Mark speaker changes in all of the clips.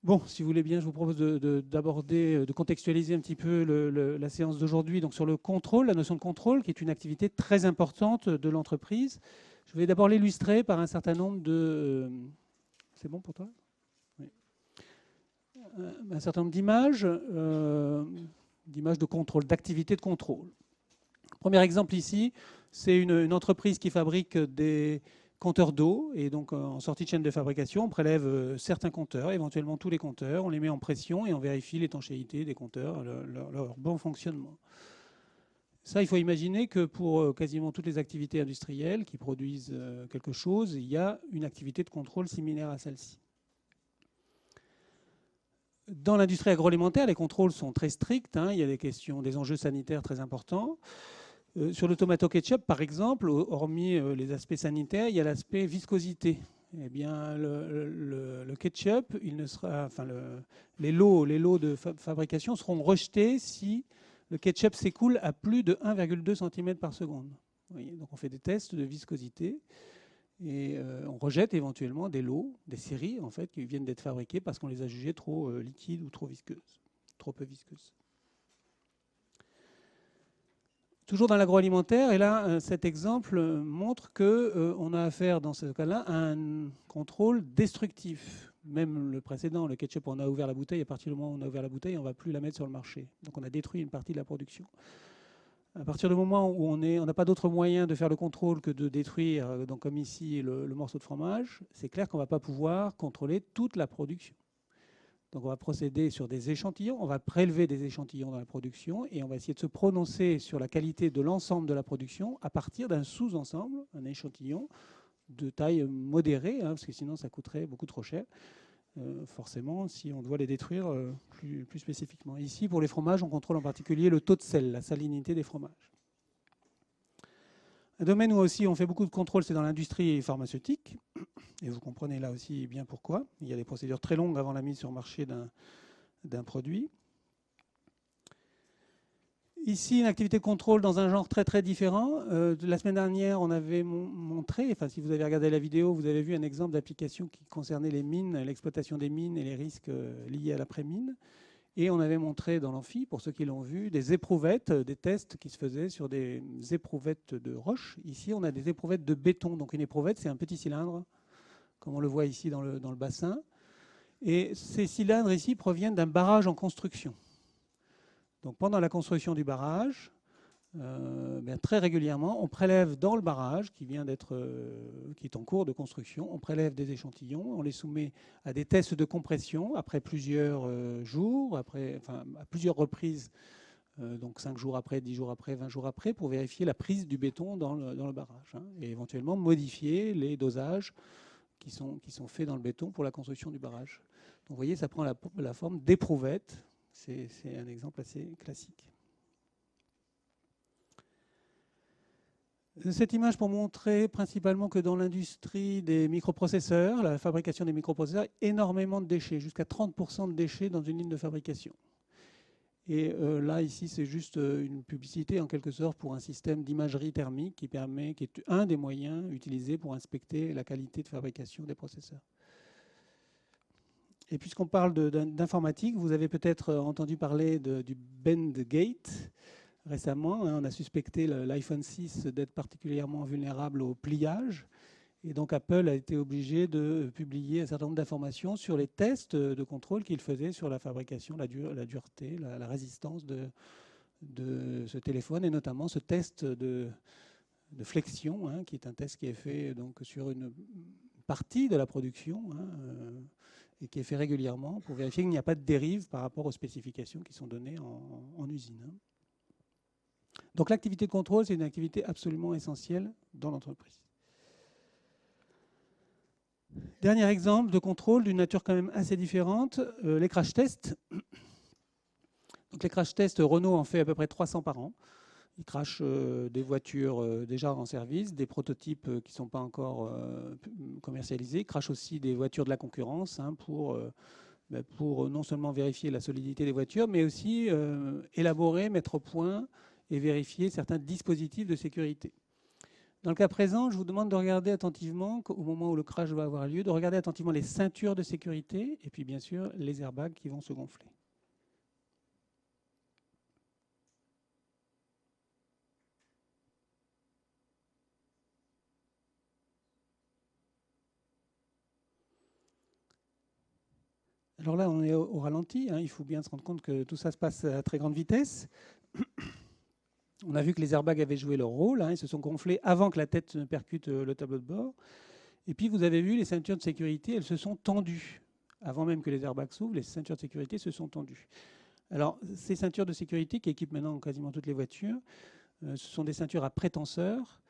Speaker 1: Bon, si vous voulez bien, je vous propose d'aborder, de contextualiser un petit peu la séance d'aujourd'hui. Donc sur le contrôle, la notion de contrôle, qui est une activité très importante de l'entreprise. Je vais d'abord l'illustrer par un certain nombre de... c'est bon pour toi? Oui. Un certain nombre d'images de contrôle, d'activités de contrôle. Premier exemple ici, c'est une entreprise qui fabrique des compteurs d'eau. Et donc, en sortie de chaîne de fabrication, on prélève certains compteurs, éventuellement tous les compteurs, on les met en pression et on vérifie l'étanchéité des compteurs, leur bon fonctionnement. Ça, il faut imaginer que pour quasiment toutes les activités industrielles qui produisent quelque chose, il y a une activité de contrôle similaire à celle-ci. Dans l'industrie agroalimentaire, les contrôles sont très stricts. Il y a des enjeux sanitaires très importants. Sur le tomato ketchup, par exemple, hormis les aspects sanitaires, il y a l'aspect viscosité. Eh bien, le ketchup, les lots de fabrication seront rejetés si le ketchup s'écoule à plus de 1,2 cm par seconde. Vous voyez, donc on fait des tests de viscosité et on rejette éventuellement des lots, des séries en fait, qui viennent d'être fabriquées parce qu'on les a jugées trop liquides ou trop visqueuses, trop peu visqueuses. Toujours dans l'agroalimentaire, et là, cet exemple montre qu'on a affaire, dans ce cas-là, à un contrôle destructif. Même le précédent, le ketchup, on a ouvert la bouteille, à partir du moment où on a ouvert la bouteille, on ne va plus la mettre sur le marché. Donc on a détruit une partie de la production. À partir du moment où on n'a pas d'autre moyen de faire le contrôle que de détruire, donc comme ici, le morceau de fromage, c'est clair qu'on ne va pas pouvoir contrôler toute la production. Donc on va procéder sur des échantillons, on va prélever des échantillons dans la production et on va essayer de se prononcer sur la qualité de l'ensemble de la production à partir d'un sous-ensemble, un échantillon de taille modérée, parce que sinon ça coûterait beaucoup trop cher, forcément, si on doit les détruire plus spécifiquement. Ici, pour les fromages, on contrôle en particulier le taux de sel, la salinité des fromages. Un domaine où aussi on fait beaucoup de contrôle, c'est dans l'industrie pharmaceutique. Et vous comprenez là aussi bien pourquoi. Il y a des procédures très longues avant la mise sur le marché d'un produit. Ici, une activité de contrôle dans un genre très très différent. La semaine dernière, on avait montré, enfin si vous avez regardé la vidéo, vous avez vu un exemple d'application qui concernait les mines, l'exploitation des mines et les risques liés à l'après-mine. Et on avait montré dans l'amphi, pour ceux qui l'ont vu, des éprouvettes, des tests qui se faisaient sur des éprouvettes de roche. Ici, on a des éprouvettes de béton. Donc une éprouvette, c'est un petit cylindre, comme on le voit ici dans le bassin. Et ces cylindres ici proviennent d'un barrage en construction. Donc pendant la construction du barrage, très régulièrement, on prélève dans le barrage qui est en cours de construction, on prélève des échantillons, on les soumet à des tests de compression après plusieurs jours, à plusieurs reprises, donc 5 jours après, 10 jours après, 20 jours après, pour vérifier la prise du béton dans le barrage, et éventuellement modifier les dosages qui sont faits dans le béton pour la construction du barrage. Donc vous voyez, ça prend la forme d'éprouvettes. C'est un exemple assez classique. Cette image pour montrer principalement que dans l'industrie des microprocesseurs, la fabrication des microprocesseurs, énormément de déchets, jusqu'à 30% de déchets dans une ligne de fabrication. Et là, ici, c'est juste une publicité en quelque sorte pour un système d'imagerie thermique qui est un des moyens utilisés pour inspecter la qualité de fabrication des processeurs. Et puisqu'on parle d'informatique, vous avez peut-être entendu parler du Bendgate. Récemment, on a suspecté l'iPhone 6 d'être particulièrement vulnérable au pliage. Et donc Apple a été obligé de publier un certain nombre d'informations sur les tests de contrôle qu'il faisait sur la fabrication, la dureté, la résistance de ce téléphone, et notamment ce test de flexion, qui est un test qui est fait donc, sur une partie de la production, et qui est fait régulièrement pour vérifier qu'il n'y a pas de dérive par rapport aux spécifications qui sont données en usine. Donc l'activité de contrôle, c'est une activité absolument essentielle dans l'entreprise. Dernier exemple de contrôle d'une nature quand même assez différente, les crash tests. Donc les crash tests, Renault en fait à peu près 300 par an. Ils crachent des voitures déjà en service, des prototypes qui ne sont pas encore commercialisés. Ils crachent aussi des voitures de la concurrence pour non seulement vérifier la solidité des voitures, mais aussi élaborer, mettre au point et vérifier certains dispositifs de sécurité. Dans le cas présent, je vous demande de regarder attentivement, au moment où le crash va avoir lieu, de regarder attentivement les ceintures de sécurité et puis bien sûr les airbags qui vont se gonfler. Alors là, on est au ralenti, hein, il faut bien se rendre compte que tout ça se passe à très grande vitesse. On a vu que les airbags avaient joué leur rôle, hein, ils se sont gonflés avant que la tête ne percute le tableau de bord. Et puis vous avez vu, les ceintures de sécurité, elles se sont tendues. Avant même que les airbags s'ouvrent, les ceintures de sécurité se sont tendues. Alors, ces ceintures de sécurité qui équipent maintenant quasiment toutes les voitures, ce sont des ceintures à prétenseurs.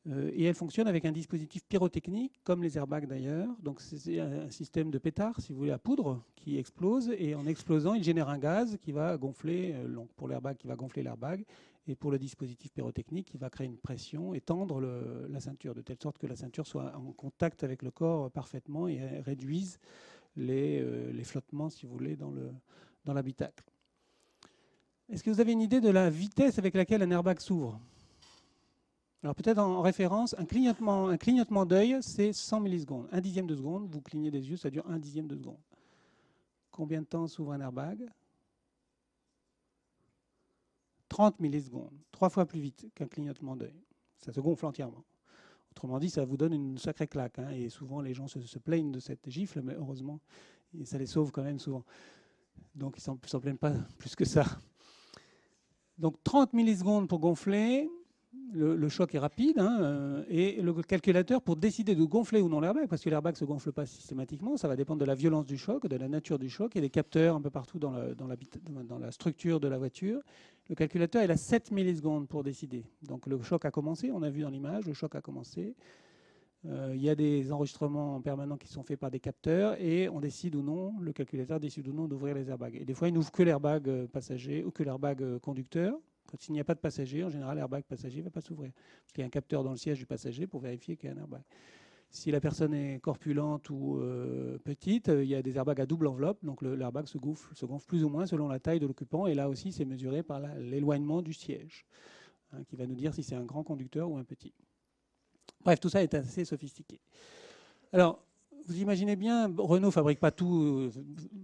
Speaker 1: Et elles fonctionnent avec un dispositif pyrotechnique, comme les airbags d'ailleurs. Donc c'est un système de pétard, si vous voulez, à poudre, qui explose. Et en explosant, il génère un gaz qui va gonfler, donc pour l'airbag, qui va gonfler l'airbag. Et pour le dispositif pyrotechnique, qui va créer une pression et tendre la ceinture, de telle sorte que la ceinture soit en contact avec le corps parfaitement et réduise les flottements, si vous voulez, dans l'habitacle. Est-ce que vous avez une idée de la vitesse avec laquelle un airbag s'ouvre ? Alors peut-être en référence, un clignotement d'œil, c'est 100 millisecondes. 1/10 de seconde, vous clignez des yeux, ça dure 1/10 de seconde. Combien de temps s'ouvre un airbag ? 30 millisecondes, 3 fois plus vite qu'un clignotement d'œil. Ça se gonfle entièrement. Autrement dit, ça vous donne une sacrée claque. Hein, et souvent, les gens se plaignent de cette gifle, mais heureusement, ça les sauve quand même souvent. Donc, ils ne s'en plaignent pas plus que ça. Donc, 30 millisecondes pour gonfler. Le choc est rapide, hein, et le calculateur, pour décider de gonfler ou non l'airbag, parce que l'airbag ne se gonfle pas systématiquement, ça va dépendre de la violence du choc, de la nature du choc. Il y a des capteurs un peu partout dans la structure de la voiture. Le calculateur, il a 7 millisecondes pour décider. Donc le choc a commencé, on a vu dans l'image, le choc a commencé. Il y a des enregistrements permanents qui sont faits par des capteurs, et on décide ou non, le calculateur décide ou non d'ouvrir les airbags. Et des fois, il n'ouvre que l'airbag passager ou que l'airbag conducteur. S'il n'y a pas de passager, en général, l'airbag passager ne va pas s'ouvrir. Parce qu'il y a un capteur dans le siège du passager pour vérifier qu'il y a un airbag. Si la personne est corpulente ou petite, il y a des airbags à double enveloppe. Donc l'airbag se gonfle plus ou moins selon la taille de l'occupant. Et là aussi, c'est mesuré par l'éloignement du siège, hein, qui va nous dire si c'est un grand conducteur ou un petit. Bref, tout ça est assez sophistiqué. Alors, vous imaginez bien, Renault ne fabrique pas tout.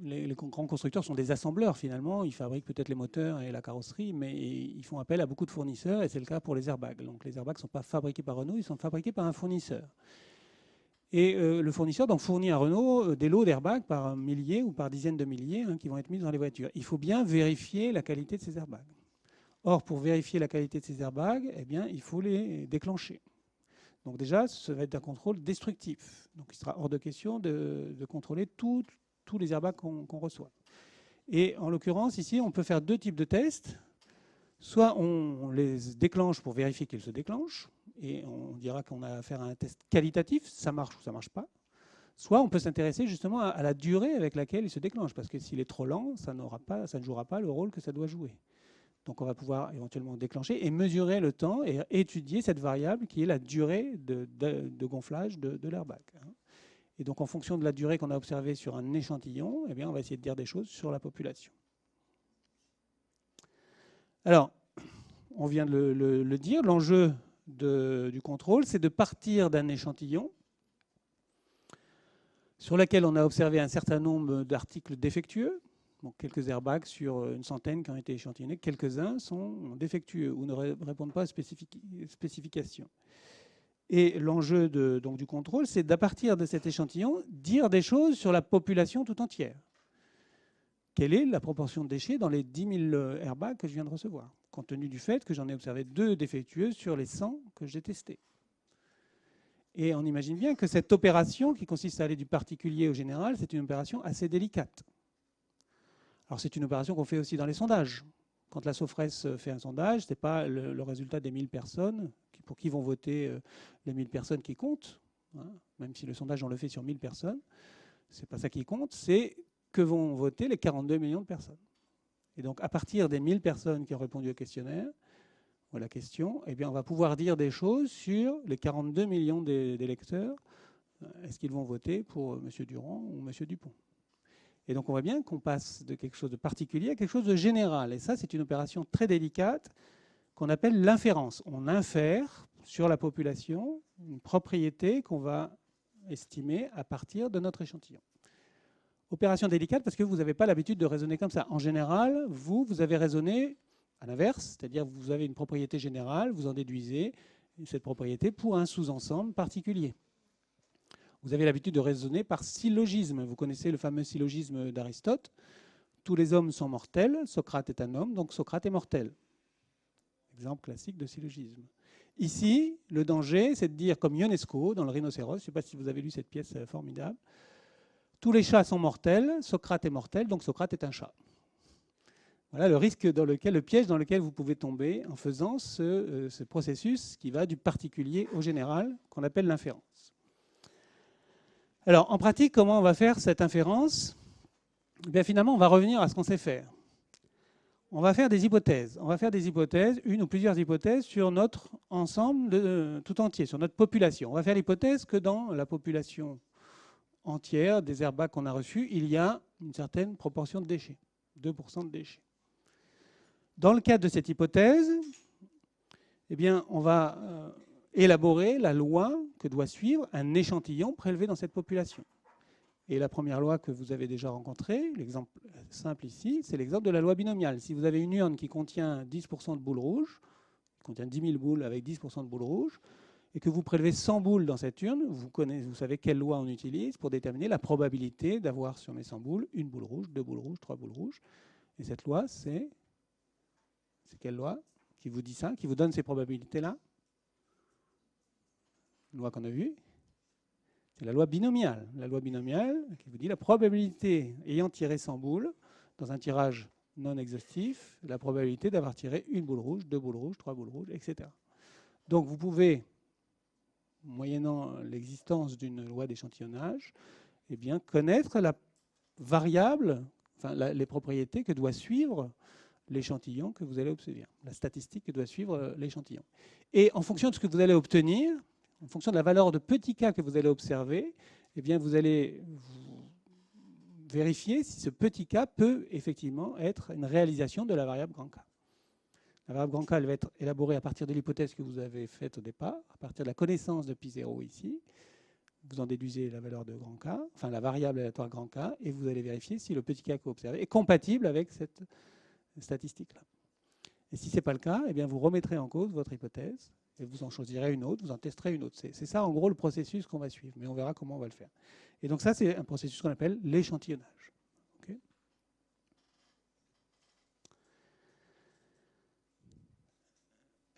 Speaker 1: Les grands constructeurs sont des assembleurs finalement. Ils fabriquent peut-être les moteurs et la carrosserie, mais ils font appel à beaucoup de fournisseurs, et c'est le cas pour les airbags. Donc les airbags ne sont pas fabriqués par Renault, ils sont fabriqués par un fournisseur. Et le fournisseur donc, fournit à Renault des lots d'airbags par milliers ou par dizaines de milliers, hein, qui vont être mis dans les voitures. Il faut bien vérifier la qualité de ces airbags. Or, pour vérifier la qualité de ces airbags, eh bien, il faut les déclencher. Donc déjà, ça va être un contrôle destructif. Donc il sera hors de question de contrôler tous les airbags qu'on reçoit. Et en l'occurrence, ici, on peut faire deux types de tests. Soit on les déclenche pour vérifier qu'ils se déclenchent, et on dira qu'on a affaire à un test qualitatif, ça marche ou ça ne marche pas. Soit on peut s'intéresser justement à la durée avec laquelle il se déclenche, parce que s'il est trop lent, ça ne jouera pas le rôle que ça doit jouer. Donc on va pouvoir éventuellement déclencher et mesurer le temps et étudier cette variable qui est la durée de gonflage de l'airbag. Et donc en fonction de la durée qu'on a observée sur un échantillon, eh bien, on va essayer de dire des choses sur la population. Alors, on vient de le dire, l'enjeu du contrôle, c'est de partir d'un échantillon sur lequel on a observé un certain nombre d'articles défectueux. Donc quelques airbags sur une centaine qui ont été échantillonnés, quelques-uns sont défectueux ou ne répondent pas aux spécifications. Et l'enjeu donc, du contrôle, c'est d'à partir de cet échantillon, dire des choses sur la population tout entière. Quelle est la proportion de déchets dans les 10 000 airbags que je viens de recevoir, compte tenu du fait que j'en ai observé 2 défectueux sur les 100 que j'ai testés. Et on imagine bien que cette opération, qui consiste à aller du particulier au général, c'est une opération assez délicate. Alors c'est une opération qu'on fait aussi dans les sondages. Quand la Sofres fait un sondage, ce n'est pas le résultat des 1000 personnes, pour qui vont voter les 1000 personnes qui comptent, hein, même si le sondage on le fait sur 1000 personnes, ce n'est pas ça qui compte, c'est que vont voter les 42 millions de personnes. Et donc à partir des 1000 personnes qui ont répondu au questionnaire, ou à la question, eh bien, on va pouvoir dire des choses sur les 42 millions d'électeurs. Est-ce qu'ils vont voter pour M. Durand ou M. Dupont ? Et donc on voit bien qu'on passe de quelque chose de particulier à quelque chose de général. Et ça, c'est une opération très délicate qu'on appelle l'inférence. On infère sur la population une propriété qu'on va estimer à partir de notre échantillon. Opération délicate parce que vous n'avez pas l'habitude de raisonner comme ça. En général, vous avez raisonné à l'inverse, c'est-à-dire vous avez une propriété générale, vous en déduisez cette propriété pour un sous-ensemble particulier. Vous avez l'habitude de raisonner par syllogisme. Vous connaissez le fameux syllogisme d'Aristote. Tous les hommes sont mortels, Socrate est un homme, donc Socrate est mortel. Exemple classique de syllogisme. Ici, le danger, c'est de dire, comme Ionesco dans le Rhinocéros, je ne sais pas si vous avez lu cette pièce formidable, tous les chats sont mortels, Socrate est mortel, donc Socrate est un chat. Voilà le risque le piège dans lequel vous pouvez tomber en faisant ce processus qui va du particulier au général, qu'on appelle l'inférence. Alors, en pratique, comment on va faire cette inférence ? Eh bien, finalement, on va revenir à ce qu'on sait faire. On va faire des hypothèses. On va faire des hypothèses, une ou plusieurs hypothèses, sur notre ensemble tout entier, sur notre population. On va faire l'hypothèse que dans la population entière des airbags qu'on a reçus, il y a une certaine proportion de déchets, 2% de déchets. Dans le cadre de cette hypothèse, eh bien, on va élaborer la loi que doit suivre un échantillon prélevé dans cette population. Et la première loi que vous avez déjà rencontrée, l'exemple simple ici, c'est l'exemple de la loi binomiale. Si vous avez une urne qui contient 10% de boules rouges, qui contient 10 000 boules avec 10% de boules rouges, et que vous prélevez 100 boules dans cette urne, vous savez quelle loi on utilise pour déterminer la probabilité d'avoir sur mes 100 boules une boule rouge, 2 boules rouges, 3 boules rouges. Et cette loi, c'est quelle loi qui vous dit ça, qui vous donne ces probabilités-là? Une loi qu'on a vue. C'est la loi binomiale. La loi binomiale qui vous dit la probabilité ayant tiré 100 boules, dans un tirage non exhaustif, la probabilité d'avoir tiré une boule rouge, 2 boules rouges, 3 boules rouges, etc. Donc vous pouvez, moyennant l'existence d'une loi d'échantillonnage, eh bien, connaître la variable, enfin, les propriétés que doit suivre l'échantillon que vous allez observer, la statistique que doit suivre l'échantillon. Et en fonction de ce que vous allez obtenir, en fonction de la valeur de petit k que vous allez observer, eh bien, vous allez vérifier si ce petit k peut effectivement être une réalisation de la variable grand K. La variable grand K, elle va être élaborée à partir de l'hypothèse que vous avez faite au départ, à partir de la connaissance de pi0 ici. Vous en déduisez la valeur de grand K, enfin la variable aléatoire grand K, et vous allez vérifier si le petit k que vous observez est compatible avec cette statistique-là. Et si ce n'est pas le cas, eh bien, vous remettrez en cause votre hypothèse et vous en choisirez une autre, vous en testerez une autre. C'est ça, en gros, le processus qu'on va suivre, mais on verra comment on va le faire. Et donc ça, c'est un processus qu'on appelle l'échantillonnage. Okay.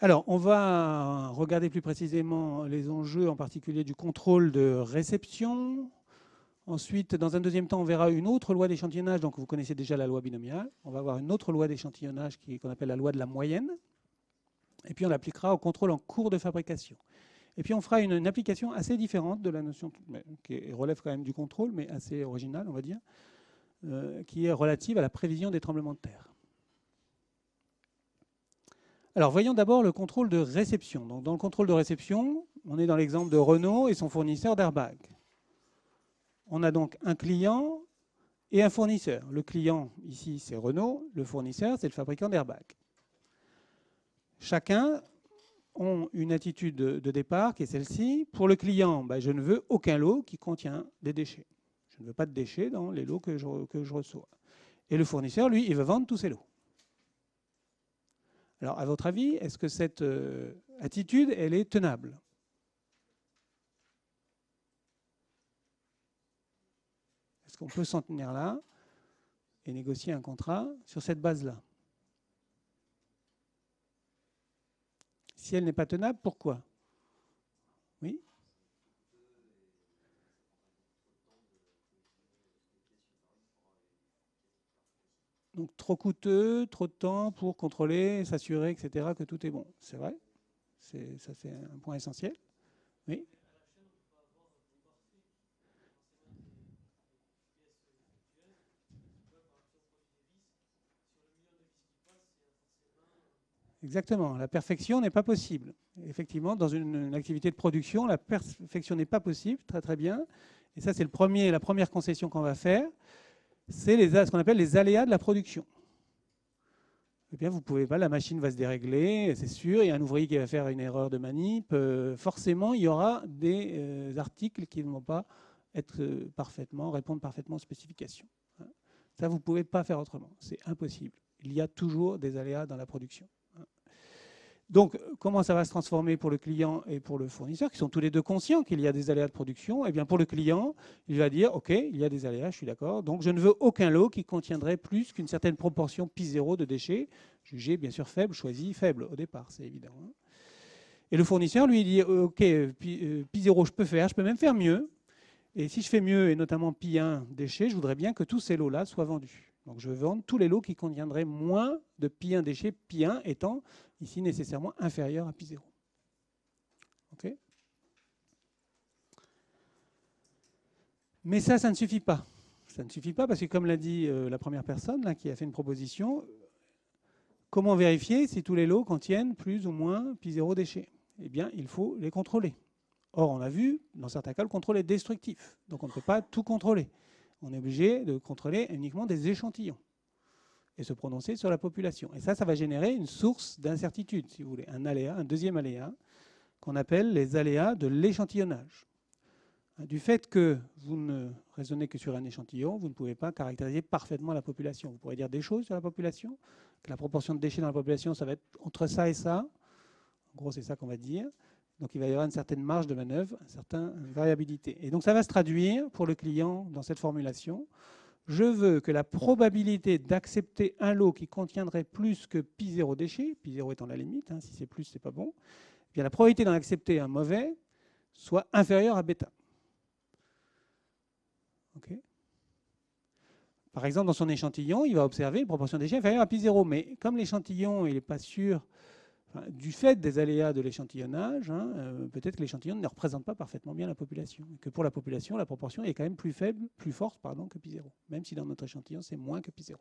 Speaker 1: Alors, on va regarder plus précisément les enjeux, en particulier du contrôle de réception. Ensuite, dans un deuxième temps, on verra une autre loi d'échantillonnage. Donc, vous connaissez déjà la loi binomiale. On va avoir une autre loi d'échantillonnage qu'on appelle la loi de la moyenne. Et puis, on l'appliquera au contrôle en cours de fabrication. Et puis, on fera une application assez différente de la notion, qui relève quand même du contrôle, mais assez originale, on va dire, qui est relative à la prévision des tremblements de terre. Alors, voyons d'abord le contrôle de réception. Donc, dans le contrôle de réception, on est dans l'exemple de Renault et son fournisseur d'airbags. On a donc un client et un fournisseur. Le client, ici, c'est Renault. Le fournisseur, c'est le fabricant d'airbags. Chacun a une attitude de départ qui est celle-ci. Pour le client, je ne veux aucun lot qui contient des déchets. Je ne veux pas de déchets dans les lots que je reçois. Et le fournisseur, lui, il veut vendre tous ces lots. Alors, à votre avis, est-ce que cette attitude, elle est tenable ? Est-ce qu'on peut s'en tenir là et négocier un contrat sur cette base-là? Si elle n'est pas tenable, pourquoi? Oui? Donc trop coûteux, trop de temps pour contrôler, s'assurer, etc., que tout est bon. C'est vrai? Ça, c'est un point essentiel. Oui? Exactement. La perfection n'est pas possible. Effectivement, dans une activité de production, la perfection n'est pas possible. Très, très bien. Et ça, c'est la première concession qu'on va faire. C'est ce qu'on appelle les aléas de la production. eh bien, vous ne pouvez pas, la machine va se dérégler, c'est sûr, il y a un ouvrier qui va faire une erreur de manip, forcément, il y aura des articles qui ne vont pas être répondre parfaitement aux spécifications. Ça, vous ne pouvez pas faire autrement, c'est impossible. Il y a toujours des aléas dans la production. Donc, comment ça va se transformer pour le client et pour le fournisseur, qui sont tous les deux conscients qu'il y a des aléas de production? Eh bien, pour le client, il va dire, OK, il y a des aléas, je suis d'accord, donc je ne veux aucun lot qui contiendrait plus qu'une certaine proportion pi0 de déchets, jugé bien sûr faible, choisi faible au départ, c'est évident. Et le fournisseur, lui, il dit, OK, pi0, je peux faire, je peux même faire mieux. Et si je fais mieux, et notamment pi1 déchets, je voudrais bien que tous ces lots-là soient vendus. Donc je veux vendre tous les lots qui contiendraient moins de pi1 déchets, pi1 étant ici nécessairement inférieur à pi0. Okay, mais ça ne suffit pas. Ça ne suffit pas parce que, comme l'a dit la première personne là, qui a fait une proposition, comment vérifier si tous les lots contiennent plus ou moins pi0 déchets? Eh bien, il faut les contrôler. Or, on a vu, dans certains cas, le contrôle est destructif. Donc on ne peut pas tout contrôler. On est obligé de contrôler uniquement des échantillons et se prononcer sur la population. Et ça va générer une source d'incertitude, si vous voulez, un aléa, un deuxième aléa, qu'on appelle les aléas de l'échantillonnage. Du fait que vous ne raisonnez que sur un échantillon, vous ne pouvez pas caractériser parfaitement la population. Vous pourrez dire des choses sur la population, que la proportion de déchets dans la population, ça va être entre ça et ça. En gros, c'est ça qu'on va dire. Donc il va y avoir une certaine marge de manœuvre, une certaine variabilité. Et donc ça va se traduire pour le client dans cette formulation. Je veux que la probabilité d'accepter un lot qui contiendrait plus que pi0 déchets, pi0 étant la limite, si c'est plus, c'est pas bon, eh bien la probabilité d'en accepter un mauvais soit inférieure à bêta. Okay. Par exemple, dans son échantillon, il va observer une proportion de déchets inférieure à pi0. Mais comme l'échantillon, il n'est pas sûr, du fait des aléas de l'échantillonnage, peut-être que l'échantillon ne représente pas parfaitement bien la population. Et que pour la population, la proportion est quand même plus faible, plus forte que pi0. Même si dans notre échantillon, c'est moins que pi0.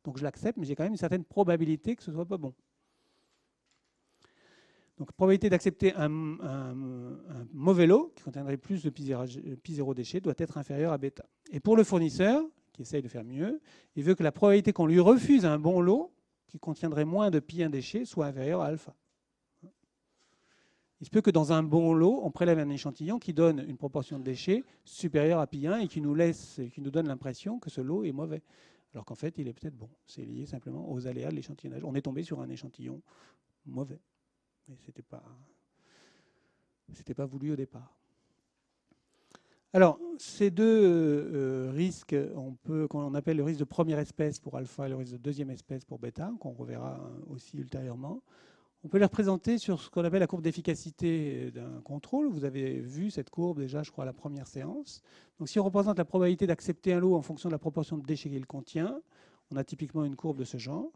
Speaker 1: Donc je l'accepte, mais j'ai quand même une certaine probabilité que ce ne soit pas bon. Donc probabilité d'accepter un mauvais lot qui contiendrait plus de pi0 déchets doit être inférieure à bêta. Et pour le fournisseur, qui essaye de faire mieux, il veut que la probabilité qu'on lui refuse un bon lot qui contiendrait moins de pi1 déchets soit inférieure à alpha. Il se peut que dans un bon lot, on prélève un échantillon qui donne une proportion de déchets supérieure à pi1 et qui nous donne l'impression que ce lot est mauvais. Alors qu'en fait, il est peut-être bon. C'est lié simplement aux aléas de l'échantillonnage. On est tombé sur un échantillon mauvais. Mais ce n'était pas voulu au départ. Alors, ces deux risques, qu'on appelle le risque de première espèce pour alpha et le risque de deuxième espèce pour bêta, qu'on reverra aussi ultérieurement, on peut les représenter sur ce qu'on appelle la courbe d'efficacité d'un contrôle. Vous avez vu cette courbe déjà, je crois, à la première séance. Donc, si on représente la probabilité d'accepter un lot en fonction de la proportion de déchets qu'il contient, on a typiquement une courbe de ce genre.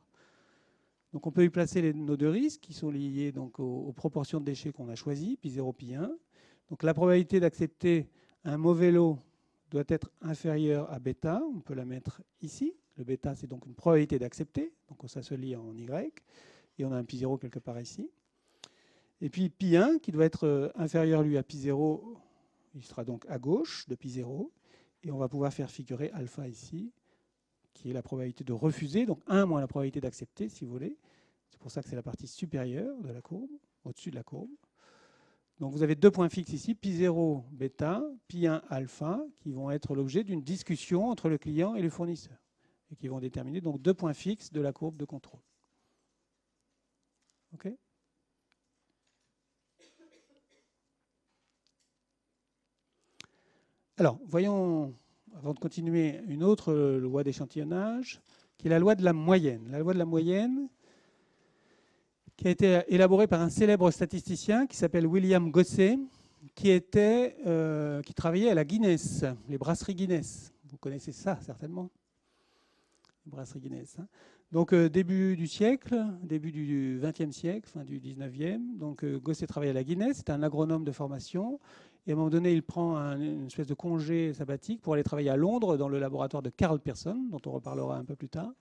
Speaker 1: Donc, on peut y placer nos deux risques qui sont liés donc, aux proportions de déchets qu'on a choisies, pi0, pi1. Donc, la probabilité d'accepter un mauvais lot doit être inférieur à bêta. On peut la mettre ici. Le bêta, c'est donc une probabilité d'accepter. Donc ça se lit en Y. Et on a un pi0 quelque part ici. Et puis pi1, qui doit être inférieur, lui, à pi0, il sera donc à gauche de pi0. Et on va pouvoir faire figurer alpha ici, qui est la probabilité de refuser. Donc 1 moins la probabilité d'accepter, si vous voulez. C'est pour ça que c'est la partie supérieure de la courbe, au-dessus de la courbe. Donc vous avez deux points fixes ici, pi0 bêta, pi1 alpha, qui vont être l'objet d'une discussion entre le client et le fournisseur, et qui vont déterminer donc deux points fixes de la courbe de contrôle. OK ? Alors, voyons, avant de continuer, une autre loi d'échantillonnage, qui est la loi de la moyenne. La loi de la moyenne, qui a été élaborée par un célèbre statisticien qui s'appelle William Gosset, qui travaillait à la Guinness, les brasseries Guinness. Vous connaissez ça, certainement, les brasseries Guinness. Donc, début du siècle, début du XXe siècle, fin du XIXe. Donc, Gosset travaillait à la Guinness, c'était un agronome de formation. Et à un moment donné, il prend une espèce de congé sabbatique pour aller travailler à Londres, dans le laboratoire de Carl Pearson, dont on reparlera un peu plus tard,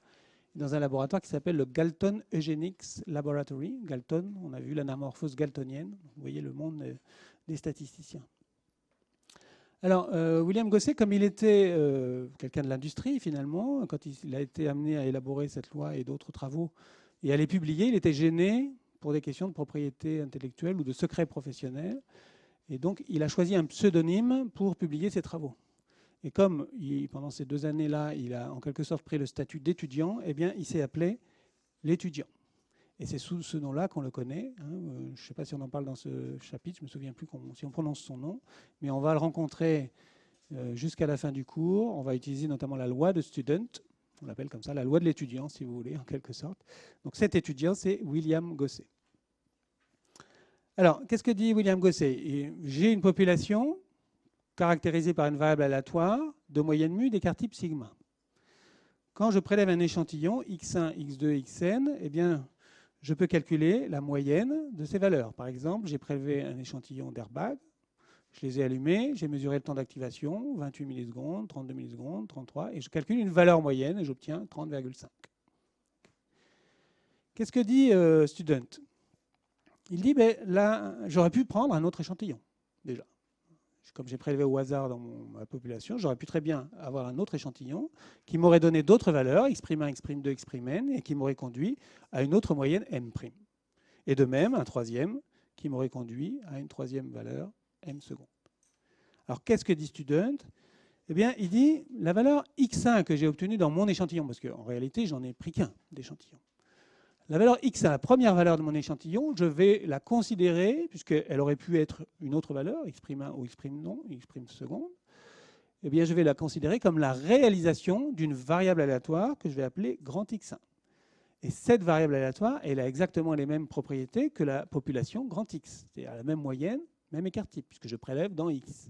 Speaker 1: dans un laboratoire qui s'appelle le Galton Eugenics Laboratory. Galton, on a vu l'anamorphose galtonienne. Vous voyez le monde des statisticiens. Alors, William Gosset, comme il était quelqu'un de l'industrie, finalement, quand il a été amené à élaborer cette loi et d'autres travaux, Et à les publier, il était gêné pour des questions de propriété intellectuelle ou de secret professionnel. Et donc, il a choisi un pseudonyme pour publier ses travaux. Et comme pendant ces 2 années-là, il a en quelque sorte pris le statut d'étudiant, eh bien, il s'est appelé l'étudiant. Et c'est sous ce nom-là qu'on le connaît. Hein. Je ne sais pas si on en parle dans ce chapitre, je ne me souviens plus si on prononce son nom, mais on va le rencontrer jusqu'à la fin du cours. On va utiliser notamment la loi de Student, on l'appelle comme ça, la loi de l'étudiant, si vous voulez, en quelque sorte. Donc cet étudiant, c'est William Gosset. Alors, qu'est-ce que dit William Gosset? J'ai une population caractérisée par une variable aléatoire de moyenne mu d'écart type sigma. Quand je prélève un échantillon, x1, x2, xn, eh bien, je peux calculer la moyenne de ces valeurs. Par exemple, j'ai prélevé un échantillon d'airbag, je les ai allumés, j'ai mesuré le temps d'activation, 28 millisecondes, 32 millisecondes, 33, et je calcule une valeur moyenne et j'obtiens 30,5. Qu'est-ce que dit Student? Il dit, ben, là, j'aurais pu prendre un autre échantillon, déjà. Comme j'ai prélevé au hasard dans ma population, j'aurais pu très bien avoir un autre échantillon qui m'aurait donné d'autres valeurs, x'1, x'2, x'n, et qui m'aurait conduit à une autre moyenne m'. Et de même, un troisième qui m'aurait conduit à une troisième valeur m secondes. Alors, qu'est-ce que dit Student? Eh bien, il dit la valeur x1 que j'ai obtenue dans mon échantillon, parce qu'en réalité, j'en ai pris qu'un d'échantillon. La valeur x1, la première valeur de mon échantillon, je vais la considérer, puisqu'elle aurait pu être une autre valeur, x'1 ou x' non, x' seconde, eh bien, je vais la considérer comme la réalisation d'une variable aléatoire que je vais appeler grand x1. Et cette variable aléatoire, elle a exactement les mêmes propriétés que la population grand x. C'est-à-dire la même moyenne, même écart type, puisque je prélève dans x.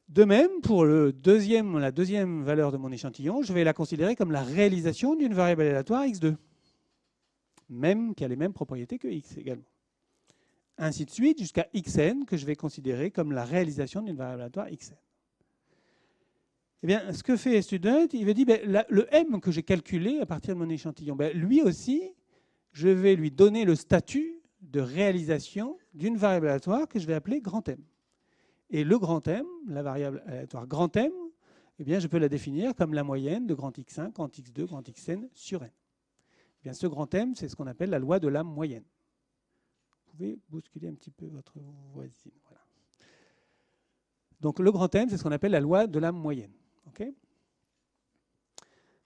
Speaker 1: De même, pour la deuxième valeur de mon échantillon, je vais la considérer comme la réalisation d'une variable aléatoire x2, même qui a les mêmes propriétés que x également. Ainsi de suite, jusqu'à xn, que je vais considérer comme la réalisation d'une variable aléatoire xn. Eh bien, ce que fait Student, il veut dire, ben, le m que j'ai calculé à partir de mon échantillon, ben, lui aussi, je vais lui donner le statut de réalisation d'une variable aléatoire que je vais appeler grand M. Et le grand M, la variable aléatoire grand M, eh bien, je peux la définir comme la moyenne de grand x1, grand x2, grand xn sur n. Eh bien, ce grand M, c'est ce qu'on appelle la loi de la moyenne. Vous pouvez bousculer un petit peu votre voisine. Voilà. Donc le grand M, c'est ce qu'on appelle la loi de la moyenne. Okay,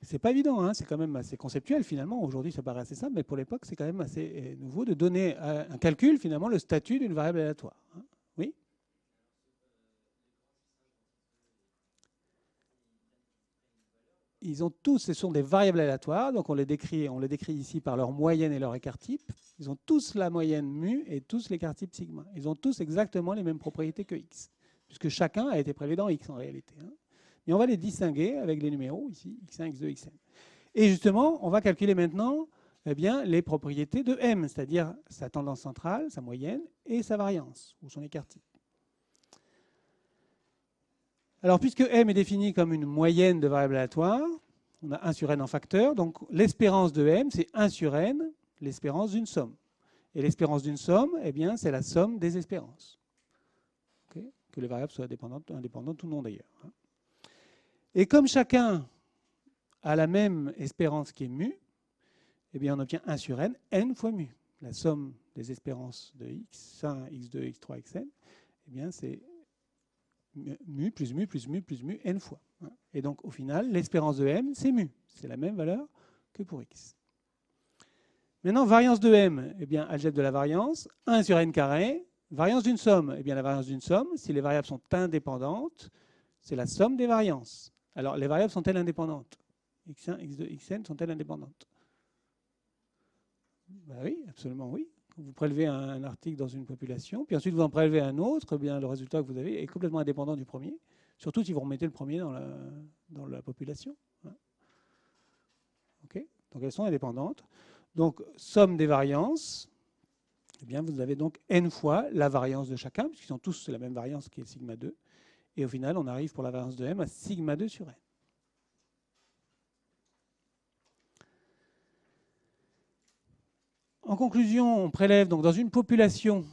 Speaker 1: c'est pas évident, hein, c'est quand même assez conceptuel finalement. Aujourd'hui, ça paraît assez simple, mais pour l'époque, c'est quand même assez nouveau de donner à un calcul finalement le statut d'une variable aléatoire. Hein. Oui. Ils ont tous, ce sont des variables aléatoires, donc on les décrit ici par leur moyenne et leur écart type. Ils ont tous la moyenne mu et tous l'écart type sigma. Ils ont tous exactement les mêmes propriétés que x, puisque chacun a été prélevé dans x en réalité. Hein. Et on va les distinguer avec les numéros ici, x1, x2, xn. Et justement, on va calculer maintenant eh bien, les propriétés de m, c'est-à-dire sa tendance centrale, sa moyenne, et sa variance, ou son écart type. Alors, puisque m est défini comme une moyenne de variables aléatoires, on a 1 sur n en facteur, donc l'espérance de m, c'est 1 sur n, l'espérance d'une somme. Et l'espérance d'une somme, eh bien, c'est la somme des espérances. Okay, que les variables soient indépendantes ou non d'ailleurs. Et comme chacun a la même espérance qui est mu, eh bien, on obtient 1 sur n, n fois mu. La somme des espérances de x1, x2, x3, xn, eh bien, c'est mu plus mu plus mu plus mu n fois. Et donc, au final, l'espérance de m, c'est mu. C'est la même valeur que pour x. Maintenant, variance de m, eh bien, algèbre de la variance, 1 sur n carré. Variance d'une somme, eh bien, la variance d'une somme, si les variables sont indépendantes, c'est la somme des variances. Alors, les variables sont-elles indépendantes? x1, x2, xn sont-elles indépendantes? Ben oui, absolument oui. Vous prélevez un article dans une population, puis ensuite vous en prélevez un autre, eh bien, le résultat que vous avez est complètement indépendant du premier, surtout si vous remettez le premier dans la population. Okay, donc elles sont indépendantes. Donc, somme des variances, eh bien, vous avez donc n fois la variance de chacun, puisqu'ils sont tous la même variance qui est sigma 2. Et au final, on arrive pour la variance de m à sigma 2 sur n. En conclusion, on prélève donc dans une population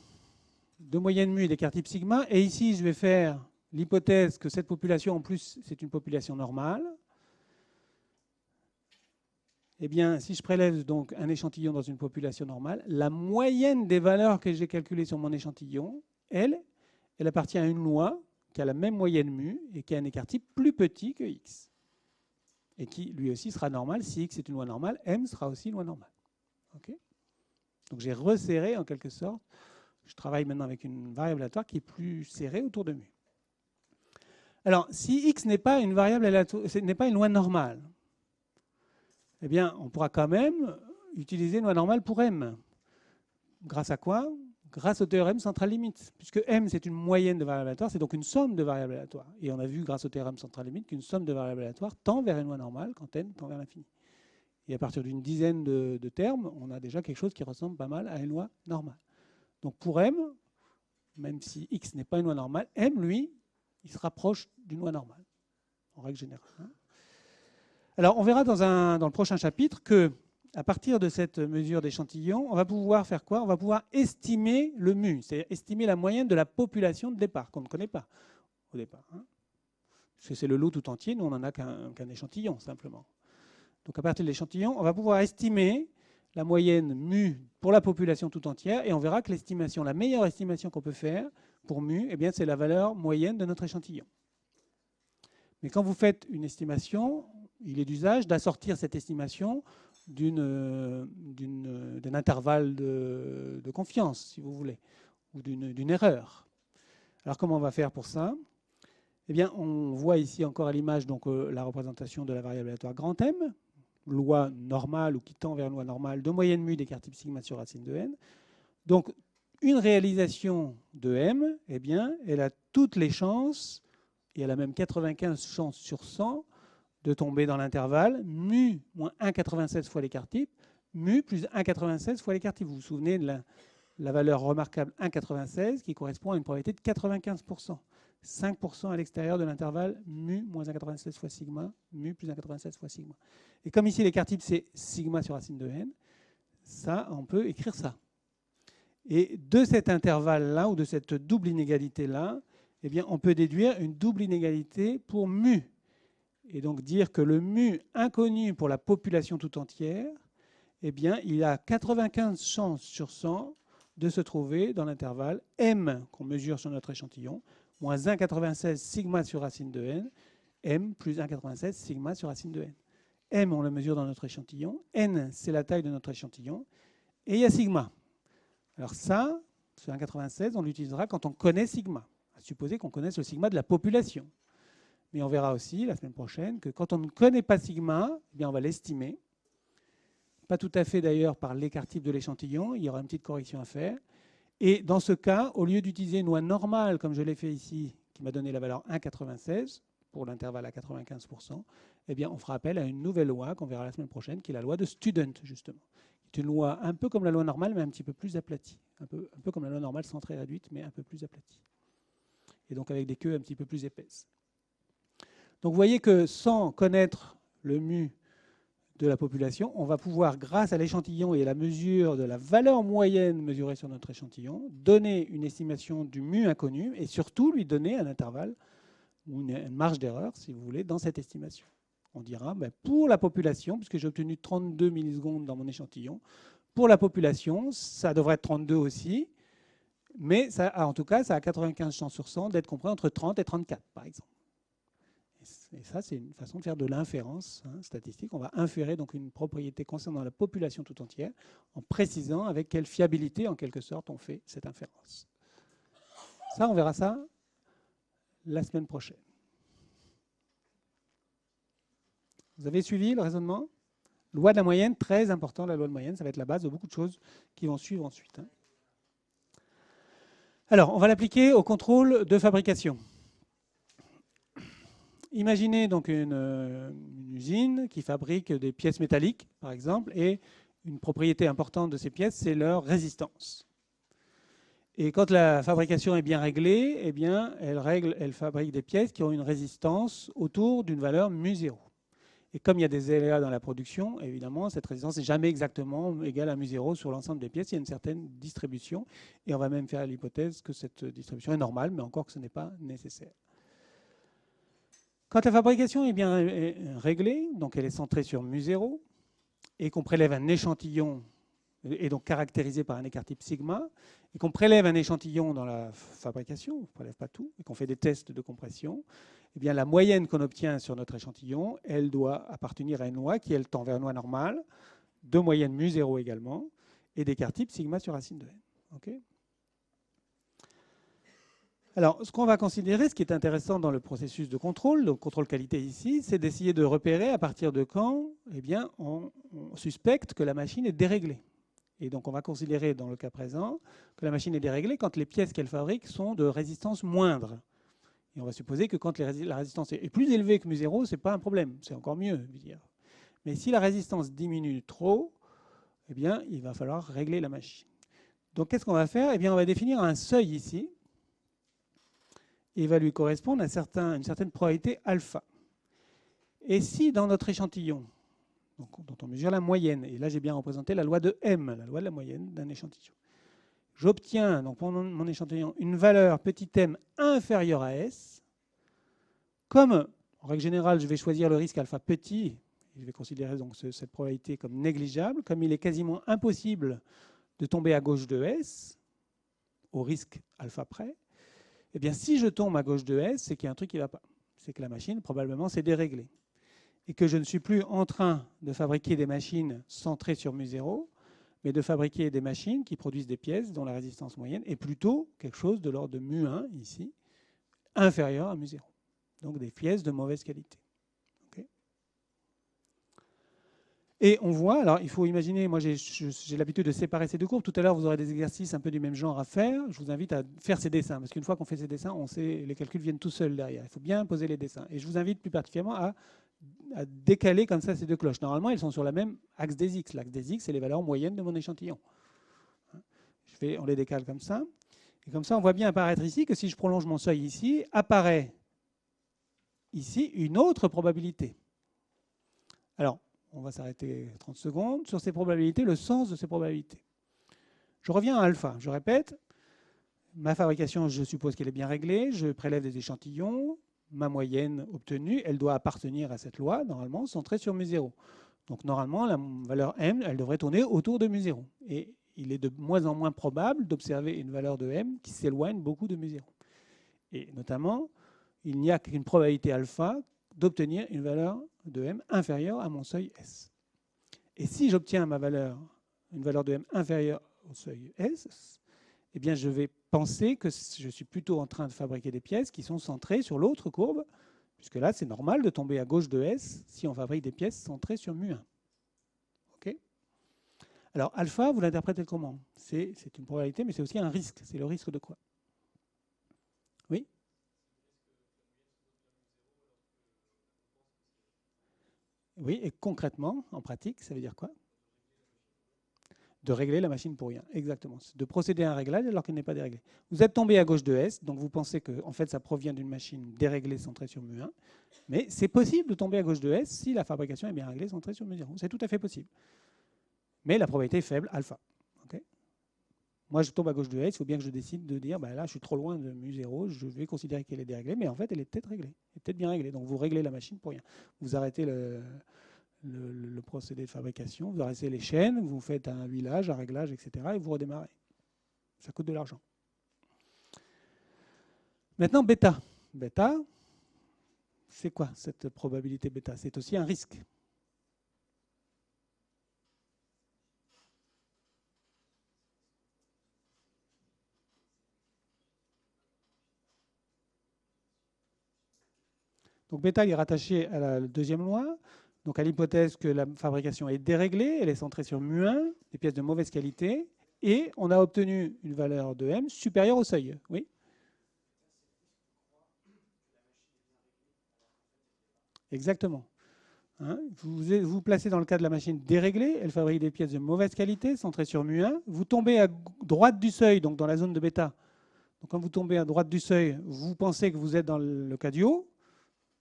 Speaker 1: de moyenne mu et d'écart type sigma. Et ici, je vais faire l'hypothèse que cette population, en plus, c'est une population normale. eh bien, si je prélève donc un échantillon dans une population normale, la moyenne des valeurs que j'ai calculées sur mon échantillon, elle appartient à une loi qui a la même moyenne mu et qui a un écart type plus petit que x. Et qui, lui aussi, sera normal. Si x est une loi normale, m sera aussi une loi normale. Okay, donc j'ai resserré en quelque sorte. Je travaille maintenant avec une variable aléatoire qui est plus serrée autour de mu. Alors, si x n'est pas une variable aléatoire, n'est pas une loi normale, eh bien, on pourra quand même utiliser une loi normale pour m. Grâce à quoi? Grâce au théorème central limite. Puisque m, c'est une moyenne de variables aléatoires, c'est donc une somme de variables aléatoires. Et on a vu, grâce au théorème central limite, qu'une somme de variables aléatoires tend vers une loi normale quand n tend vers l'infini. Et à partir d'une dizaine de termes, on a déjà quelque chose qui ressemble pas mal à une loi normale. Donc pour m, même si x n'est pas une loi normale, m, lui, il se rapproche d'une loi normale, en règle générale. Alors on verra dans le prochain chapitre que à partir de cette mesure d'échantillon, on va pouvoir faire quoi? On va pouvoir estimer le mu, c'est-à-dire estimer la moyenne de la population de départ, qu'on ne connaît pas au départ. Parce que c'est le lot tout entier, nous on n'en a qu'un échantillon simplement. Donc à partir de l'échantillon, on va pouvoir estimer la moyenne mu pour la population tout entière, et on verra que l'estimation, la meilleure estimation qu'on peut faire pour mu, eh bien, c'est la valeur moyenne de notre échantillon. Mais quand vous faites une estimation, il est d'usage d'assortir cette estimation d'un intervalle de confiance, si vous voulez, ou d'une erreur. Alors comment on va faire pour ça? Eh bien, on voit ici encore à l'image la représentation de la variable aléatoire grand M, loi normale ou qui tend vers une loi normale de moyenne mu d'écart type sigma sur racine de n. Donc, une réalisation de M, eh bien, elle a toutes les chances, et elle a même 95 chances sur 100, de tomber dans l'intervalle mu moins 1,96 fois l'écart type, mu plus 1,96 fois l'écart type. Vous vous souvenez de la valeur remarquable 1,96 qui correspond à une probabilité de 95%. 5% à l'extérieur de l'intervalle mu moins 1,96 fois sigma, mu plus 1,96 fois sigma. Et comme ici l'écart type c'est sigma sur racine de n, ça, on peut écrire ça. Et de cet intervalle-là, ou de cette double inégalité-là, eh bien, on peut déduire une double inégalité pour mu. Et donc dire que le mu inconnu pour la population tout entière, eh bien, il a 95 chances sur 100 de se trouver dans l'intervalle m qu'on mesure sur notre échantillon, moins 1,96 sigma sur racine de n, m plus 1,96 sigma sur racine de n. M, on le mesure dans notre échantillon, n, c'est la taille de notre échantillon, et il y a sigma. Alors ça, ce 1,96, on l'utilisera quand on connaît sigma, à supposer qu'on connaisse le sigma de la population. Mais on verra aussi la semaine prochaine que quand on ne connaît pas sigma, eh bien on va l'estimer. Pas tout à fait d'ailleurs par l'écart type de l'échantillon, il y aura une petite correction à faire. Et dans ce cas, au lieu d'utiliser une loi normale, comme je l'ai fait ici, qui m'a donné la valeur 1,96 pour l'intervalle à 95%, eh bien on fera appel à une nouvelle loi qu'on verra la semaine prochaine, qui est la loi de Student, justement. C'est une loi un peu comme la loi normale, mais un petit peu plus aplatie. Un peu comme la loi normale centrée réduite, mais un peu plus aplatie. Et donc avec des queues un petit peu plus épaisses. Donc vous voyez que sans connaître le mu de la population, on va pouvoir, grâce à l'échantillon et à la mesure de la valeur moyenne mesurée sur notre échantillon, donner une estimation du mu inconnu et surtout lui donner un intervalle ou une marge d'erreur, si vous voulez, dans cette estimation. On dira, ben, pour la population, puisque j'ai obtenu 32 millisecondes dans mon échantillon, pour la population, ça devrait être 32 aussi, mais ça, en tout cas, ça a 95 chances sur 100 d'être compris entre 30 et 34, par exemple. Et ça, c'est une façon de faire de l'inférence statistique. On va inférer donc une propriété concernant la population tout entière en précisant avec quelle fiabilité, en quelque sorte, on fait cette inférence. Ça, on verra ça la semaine prochaine. Vous avez suivi le raisonnement? Loi de la moyenne, très important, la loi de moyenne. Ça va être la base de beaucoup de choses qui vont suivre ensuite. Alors, on va l'appliquer au contrôle de fabrication. Imaginez donc une usine qui fabrique des pièces métalliques, par exemple, et une propriété importante de ces pièces, c'est leur résistance. Et quand la fabrication est bien réglée, eh bien, elle fabrique des pièces qui ont une résistance autour d'une valeur mu0. Et comme il y a des aléas dans la production, évidemment, cette résistance n'est jamais exactement égale à mu0 sur l'ensemble des pièces. Il y a une certaine distribution. Et on va même faire l'hypothèse que cette distribution est normale, mais encore que ce n'est pas nécessaire. Quand la fabrication est bien réglée, donc elle est centrée sur mu0, et qu'on prélève un échantillon, et donc caractérisé par un écart type sigma, et qu'on prélève un échantillon dans la fabrication, on ne prélève pas tout, et qu'on fait des tests de compression, eh bien la moyenne qu'on obtient sur notre échantillon, elle doit appartenir à une loi qui est le temps vers une loi normale, de moyenne mu0 également, et d'écart type sigma sur racine de n. Okay. Alors, ce qu'on va considérer, ce qui est intéressant dans le processus de contrôle, donc contrôle qualité ici, c'est d'essayer de repérer à partir de quand eh bien, on suspecte que la machine est déréglée. Et donc, on va considérer dans le cas présent que la machine est déréglée quand les pièces qu'elle fabrique sont de résistance moindre. Et on va supposer que quand la résistance est plus élevée que mu0, ce n'est pas un problème, c'est encore mieux. Dire. Mais si la résistance diminue trop, eh bien, il va falloir régler la machine. Donc, qu'est-ce qu'on va faire? Eh bien, on va définir un seuil ici. Et il va lui correspondre à une certaine probabilité alpha. Et si dans notre échantillon, donc, dont on mesure la moyenne, et là j'ai bien représenté la loi de M, la loi de la moyenne d'un échantillon, j'obtiens donc pour mon échantillon une valeur petit m inférieure à S, comme en règle générale je vais choisir le risque alpha petit, je vais considérer donc cette probabilité comme négligeable, comme il est quasiment impossible de tomber à gauche de S, au risque alpha près, eh bien, si je tombe à gauche de S, c'est qu'il y a un truc qui ne va pas. C'est que la machine, probablement, s'est déréglée. Et que je ne suis plus en train de fabriquer des machines centrées sur mu0, mais de fabriquer des machines qui produisent des pièces dont la résistance moyenne est plutôt quelque chose de l'ordre de mu1, ici, inférieur à mu0. Donc des pièces de mauvaise qualité. Okay. Et on voit, alors il faut imaginer, moi j'ai l'habitude de séparer ces deux courbes. Tout à l'heure, vous aurez des exercices un peu du même genre à faire. Je vous invite à faire ces dessins, parce qu'une fois qu'on fait ces dessins, on sait, les calculs viennent tout seuls derrière. Il faut bien poser les dessins. Et je vous invite plus particulièrement à décaler comme ça ces deux cloches. Normalement, elles sont sur le même axe des x. L'axe des x, c'est les valeurs moyennes de mon échantillon. On les décale comme ça. Et comme ça, on voit bien apparaître ici que si je prolonge mon seuil ici, apparaît ici une autre probabilité. Alors, on va s'arrêter 30 secondes. Sur ces probabilités, le sens de ces probabilités. Je reviens à alpha. Je répète, ma fabrication, je suppose qu'elle est bien réglée. Je prélève des échantillons. Ma moyenne obtenue, elle doit appartenir à cette loi, normalement, centrée sur mu0. Donc, normalement, la valeur m, elle devrait tourner autour de mu0. Et il est de moins en moins probable d'observer une valeur de m qui s'éloigne beaucoup de mu0. Et notamment, il n'y a qu'une probabilité alpha d'obtenir une valeur de m inférieure à mon seuil S. Et si j'obtiens une valeur de m inférieure au seuil S, eh bien je vais penser que je suis plutôt en train de fabriquer des pièces qui sont centrées sur l'autre courbe, puisque là c'est normal de tomber à gauche de S si on fabrique des pièces centrées sur mu1. Okay. Alors alpha, vous l'interprétez comment? C'est une probabilité, mais c'est aussi un risque. C'est le risque de quoi? Oui? Oui, et concrètement, en pratique, ça veut dire quoi? De régler la machine pour rien, exactement. De procéder à un réglage alors qu'elle n'est pas déréglée. Vous êtes tombé à gauche de S, donc vous pensez que en fait, ça provient d'une machine déréglée centrée sur mu1, mais c'est possible de tomber à gauche de S si la fabrication est bien réglée centrée sur mu0. C'est tout à fait possible. Mais la probabilité est faible, alpha. Okay. Moi, je tombe à gauche de S, il faut bien que je décide de dire, bah là, je suis trop loin de mu0, je vais considérer qu'elle est déréglée, mais en fait, elle est peut-être réglée, elle est peut-être bien réglée. Donc, vous réglez la machine pour rien. Vous arrêtez le procédé de fabrication, vous arrêtez les chaînes, vous faites un huilage, un réglage, etc. et vous redémarrez. Ça coûte de l'argent. Maintenant, bêta. Bêta, c'est quoi cette probabilité bêta? C'est aussi un risque. Donc bêta est rattaché à la deuxième loi, donc à l'hypothèse que la fabrication est déréglée, elle est centrée sur mu1, des pièces de mauvaise qualité, et on a obtenu une valeur de m supérieure au seuil. Oui. Exactement. Hein, vous placez dans le cas de la machine déréglée, elle fabrique des pièces de mauvaise qualité, centrées sur mu1. Vous tombez à droite du seuil, donc dans la zone de bêta. Donc quand vous tombez à droite du seuil, vous pensez que vous êtes dans le cas du haut.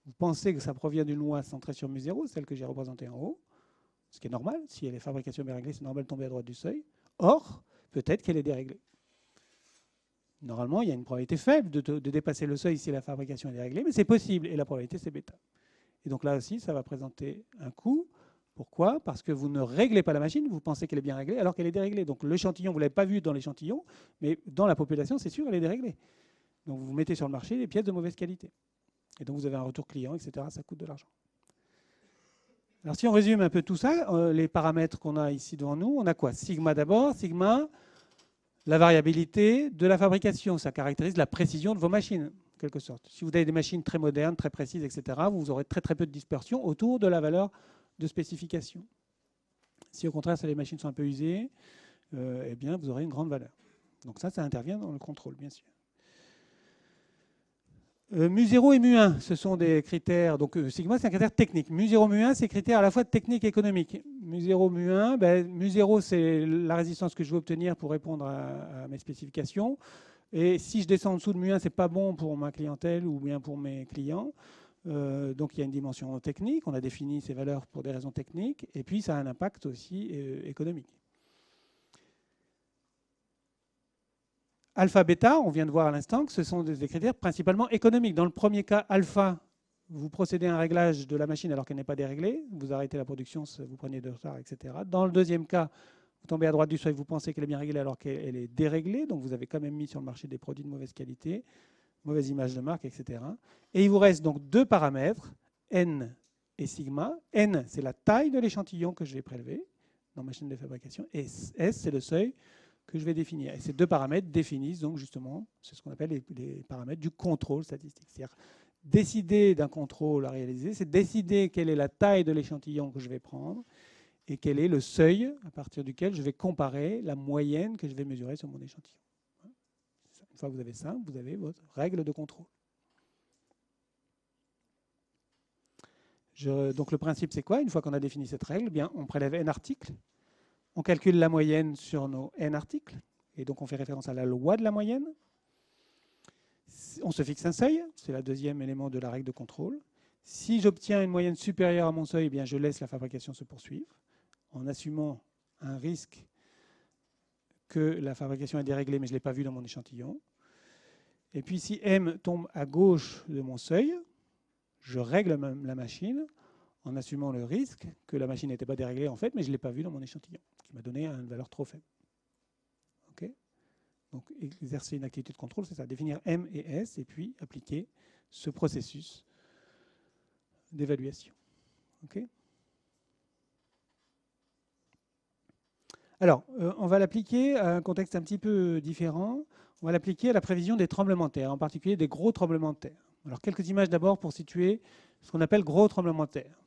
Speaker 1: Vous pensez que ça provient d'une loi centrée sur mu0, celle que j'ai représentée en haut, ce qui est normal. Si elle est fabrication bien réglée, c'est normal de tomber à droite du seuil. Or, peut-être qu'elle est déréglée. Normalement, il y a une probabilité faible de dépasser le seuil si la fabrication est déréglée, mais c'est possible, et la probabilité, c'est bêta. Et donc là aussi, ça va présenter un coût Pourquoi? Parce que vous ne réglez pas la machine, vous pensez qu'elle est bien réglée alors qu'elle est déréglée. Donc l'échantillon, vous ne l'avez pas vu dans l'échantillon, mais dans la population, c'est sûr, elle est déréglée. Donc vous mettez sur le marché des pièces de mauvaise qualité. Et donc vous avez un retour client, etc. Ça coûte de l'argent. Alors si on résume un peu tout ça, les paramètres qu'on a ici devant nous, on a quoi? Sigma d'abord. Sigma, la variabilité de la fabrication. Ça caractérise la précision de vos machines, en quelque sorte. Si vous avez des machines très modernes, très précises, etc., vous aurez très peu de dispersion autour de la valeur de spécification. Si au contraire, les machines sont un peu usées, eh bien, vous aurez une grande valeur. Donc ça intervient dans le contrôle, bien sûr. mu0 et mu1, ce sont des critères. Donc sigma, c'est un critère technique. mu0, mu1, c'est critères à la fois technique et économique. mu0, mu1, mu0, c'est la résistance que je veux obtenir pour répondre à mes spécifications. Et si je descends en dessous de mu1, c'est pas bon pour ma clientèle ou bien pour mes clients. Donc il y a une dimension technique, on a défini ces valeurs pour des raisons techniques, et puis ça a un impact aussi économique. Alpha, bêta, on vient de voir à l'instant que ce sont des critères principalement économiques. Dans le premier cas, alpha, vous procédez à un réglage de la machine alors qu'elle n'est pas déréglée, vous arrêtez la production, vous prenez de retard, etc. Dans le deuxième cas, vous tombez à droite du seuil, vous pensez qu'elle est bien réglée alors qu'elle est déréglée, donc vous avez quand même mis sur le marché des produits de mauvaise qualité, mauvaise image de marque, etc. Et il vous reste donc deux paramètres, N et sigma. N, c'est la taille de l'échantillon que je vais prélever dans ma chaîne de fabrication, et S, c'est le seuil que je vais définir. Et ces deux paramètres définissent donc justement, c'est ce qu'on appelle les paramètres du contrôle statistique. C'est-à-dire décider d'un contrôle à réaliser, c'est décider quelle est la taille de l'échantillon que je vais prendre et quel est le seuil à partir duquel je vais comparer la moyenne que je vais mesurer sur mon échantillon. Une fois que vous avez ça, vous avez votre règle de contrôle. Donc le principe, c'est quoi? Une fois qu'on a défini cette règle, bien, on prélève n articles, on calcule la moyenne sur nos n articles, et donc on fait référence à la loi de la moyenne. On se fixe un seuil, c'est le deuxième élément de la règle de contrôle. Si j'obtiens une moyenne supérieure à mon seuil, eh bien, je laisse la fabrication se poursuivre, en assumant un risque que la fabrication est déréglée, mais je ne l'ai pas vu dans mon échantillon. Et puis si M tombe à gauche de mon seuil, je règle la machine en assumant le risque que la machine n'était pas déréglée en fait, mais je ne l'ai pas vu dans mon échantillon, qui m'a donné une valeur trop faible. Okay. Donc exercer une activité de contrôle, c'est ça, définir M et S, et puis appliquer ce processus d'évaluation. Okay. Alors, on va l'appliquer à un contexte un petit peu différent. On va l'appliquer à la prévision des tremblements de terre, en particulier des gros tremblements de terre. Alors, quelques images d'abord pour situer ce qu'on appelle gros tremblements de terre.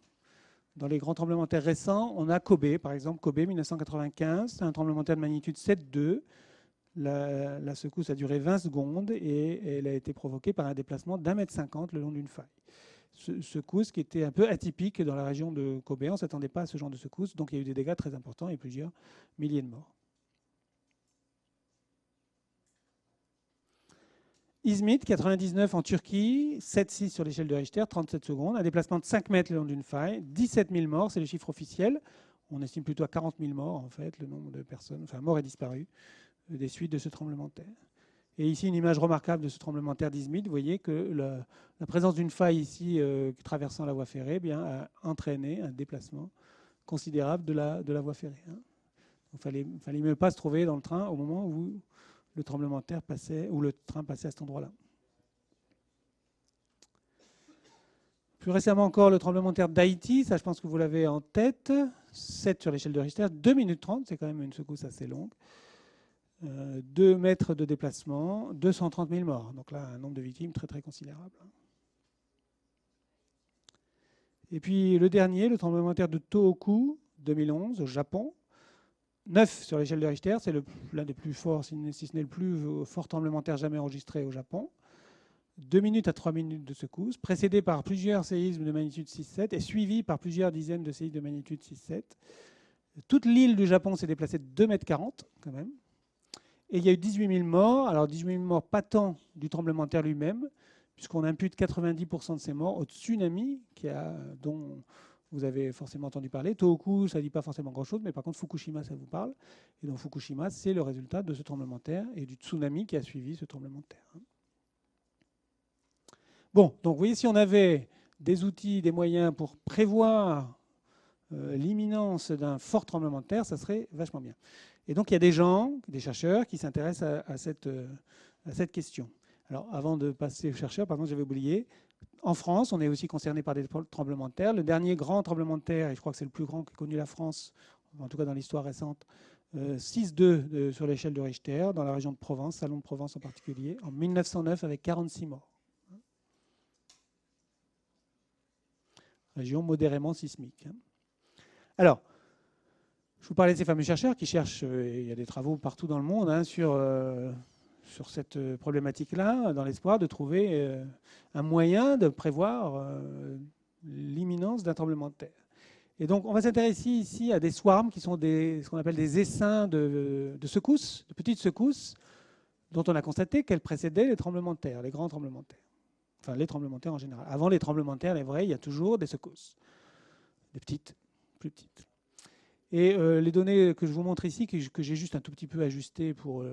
Speaker 1: Dans les grands tremblements de terre récents, on a Kobe, par exemple, Kobe 1995, c'est un tremblement de terre de magnitude 7,2. La secousse a duré 20 secondes et elle a été provoquée par un déplacement d'1,50 m le long d'une faille. Secousse qui était un peu atypique dans la région de Kobe. On ne s'attendait pas à ce genre de secousse, donc il y a eu des dégâts très importants et plusieurs milliers de morts. Izmit, 99 en Turquie, 7,6 sur l'échelle de Richter, 37 secondes, un déplacement de 5 mètres le long d'une faille, 17 000 morts, c'est le chiffre officiel. On estime plutôt à 40 000 morts, en fait, le nombre de personnes, enfin morts et disparus, des suites de ce tremblement de terre. Et ici, une image remarquable de ce tremblement de terre d'Izmit. Vous voyez que la présence d'une faille ici traversant la voie ferrée a entraîné un déplacement considérable de la voie ferrée. Il ne fallait même pas se trouver dans le train au moment où le tremblement de terre passait, où le train passait à cet endroit-là. Plus récemment encore, le tremblement de terre d'Haïti, ça je pense que vous l'avez en tête, 7 sur l'échelle de Richter, 2 minutes 30, c'est quand même une secousse assez longue. 2 mètres de déplacement, 230 000 morts. Donc là, un nombre de victimes très très considérable. Et puis le dernier, le tremblement de terre de Tohoku, 2011, au Japon. 9 sur l'échelle de Richter, c'est l'un des plus forts, si ce n'est le plus fort tremblement de terre jamais enregistré au Japon. 2 minutes à 3 minutes de secousse, précédé par plusieurs séismes de magnitude 6,7 et suivi par plusieurs dizaines de séismes de magnitude 6,7. Toute l'île du Japon s'est déplacée de 2,40 mètres quand même. Et il y a eu 18 000 morts. Alors 18 000 morts, pas tant du tremblement de terre lui-même, puisqu'on impute 90% de ces morts au tsunami dont vous avez forcément entendu parler. Tohoku, ça ne dit pas forcément grand-chose, mais par contre Fukushima, ça vous parle. Et donc Fukushima, c'est le résultat de ce tremblement de terre et du tsunami qui a suivi ce tremblement de terre. Bon, donc vous voyez, si on avait des outils, des moyens pour prévoir l'imminence d'un fort tremblement de terre, ça serait vachement bien. Et donc il y a des gens, des chercheurs, qui s'intéressent à cette question. Alors avant de passer aux chercheurs, pardon, j'avais oublié, en France, on est aussi concerné par des tremblements de terre. Le dernier grand tremblement de terre, et je crois que c'est le plus grand qu'ait connu la France, en tout cas dans l'histoire récente, 6,2 sur l'échelle de Richter, dans la région de Provence, Salon de Provence en particulier, en 1909 avec 46 morts. Région modérément sismique. Alors, je vous parlais de ces fameux chercheurs qui cherchent, il y a des travaux partout dans le monde sur cette problématique-là, dans l'espoir de trouver un moyen de prévoir l'imminence d'un tremblement de terre. Et donc, on va s'intéresser ici à des swarms qui sont ce qu'on appelle des essaims de secousses, de petites secousses, dont on a constaté qu'elles précédaient les tremblements de terre, les grands tremblements de terre. Enfin, les tremblements de terre en général. Avant les tremblements de terre, les vrais, il y a toujours des secousses. Des petites, plus petites. Et les données que je vous montre ici, que j'ai juste un tout petit peu ajustées pour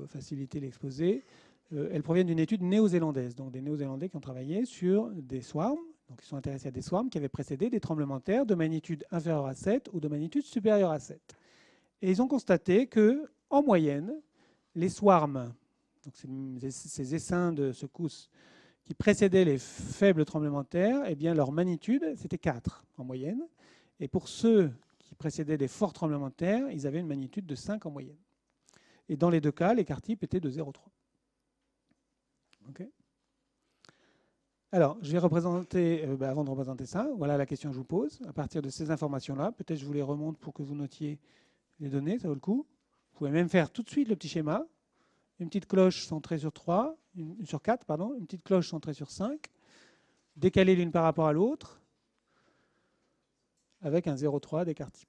Speaker 1: faciliter l'exposé, elles proviennent d'une étude néo-zélandaise. Donc des Néo-Zélandais qui ont travaillé sur des swarms, donc ils sont intéressés à des swarms qui avaient précédé des tremblements de terre de magnitude inférieure à 7 ou de magnitude supérieure à 7. Et ils ont constaté que, en moyenne, les swarms, donc ces essaims de secousses, qui précédaient les faibles tremblements de terre, eh bien, leur magnitude, c'était 4 en moyenne. Et pour ceux qui précédaient des forts tremblements de terre, ils avaient une magnitude de 5 en moyenne. Et dans les deux cas, l'écart type était de 0,3. Okay. Alors, je vais représenter, avant de représenter ça, voilà la question que je vous pose. À partir de ces informations-là, peut-être je vous les remonte pour que vous notiez les données, ça vaut le coup. Vous pouvez même faire tout de suite le petit schéma. Une petite cloche centrée sur 3, sur 4, pardon, une petite cloche centrée sur 5, décalée l'une par rapport à l'autre, avec un 0,3 d'écart type.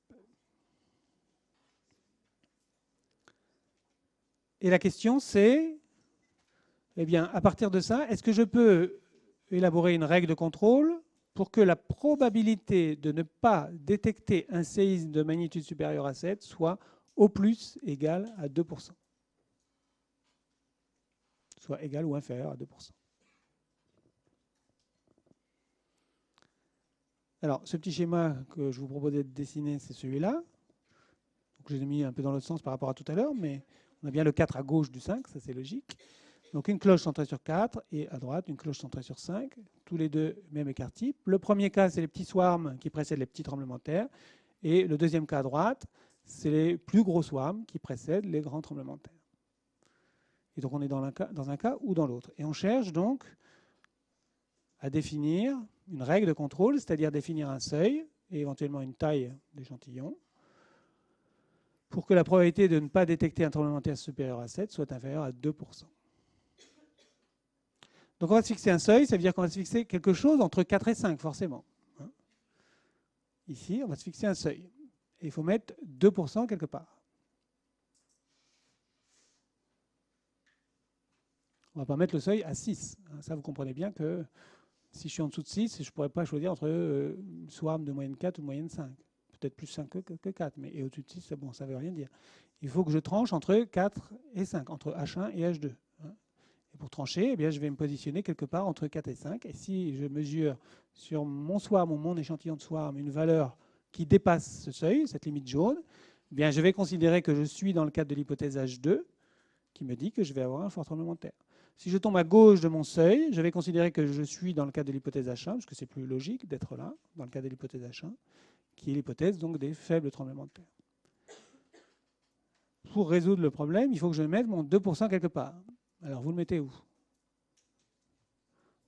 Speaker 1: Et la question c'est, eh bien, à partir de ça, est-ce que je peux élaborer une règle de contrôle pour que la probabilité de ne pas détecter un séisme de magnitude supérieure à 7 soit au plus égale à 2%. Soit égal ou inférieur à 2%. Alors, ce petit schéma que je vous proposais de dessiner, c'est celui-là. Je l'ai mis un peu dans l'autre sens par rapport à tout à l'heure, mais on a bien le 4 à gauche du 5, ça c'est logique. Donc une cloche centrée sur 4 et à droite, une cloche centrée sur 5. Tous les deux, même écart type. Le premier cas, c'est les petits swarms qui précèdent les petits tremblements de terre. Et le deuxième cas à droite, c'est les plus gros swarms qui précèdent les grands tremblements de terre. Et donc on est dans un cas ou dans l'autre. Et on cherche donc à définir une règle de contrôle, c'est-à-dire définir un seuil et éventuellement une taille d'échantillon pour que la probabilité de ne pas détecter un tremblement de terre supérieur à 7 soit inférieure à 2%. Donc on va se fixer un seuil, ça veut dire qu'on va se fixer quelque chose entre 4 et 5, forcément. Ici, on va se fixer un seuil. Et il faut mettre 2% quelque part. On ne va pas mettre le seuil à 6. Ça, vous comprenez bien que si je suis en dessous de 6, je ne pourrais pas choisir entre swarm de moyenne 4 ou de moyenne 5. Peut-être plus 5 que 4, mais au-dessus de 6, bon, ça ne veut rien dire. Il faut que je tranche entre 4 et 5, entre H1 et H2. Et pour trancher, eh bien, je vais me positionner quelque part entre 4 et 5. Et si je mesure sur mon swarm ou mon échantillon de swarm une valeur qui dépasse ce seuil, cette limite jaune, eh bien, je vais considérer que je suis dans le cadre de l'hypothèse H2, qui me dit que je vais avoir un fort tremblement de terre. Si je tombe à gauche de mon seuil, je vais considérer que je suis dans le cadre de l'hypothèse H1, parce que c'est plus logique d'être là, dans le cadre de l'hypothèse H1, qui est l'hypothèse donc des faibles tremblements de terre. Pour résoudre le problème, il faut que je mette mon 2% quelque part. Alors, vous le mettez où?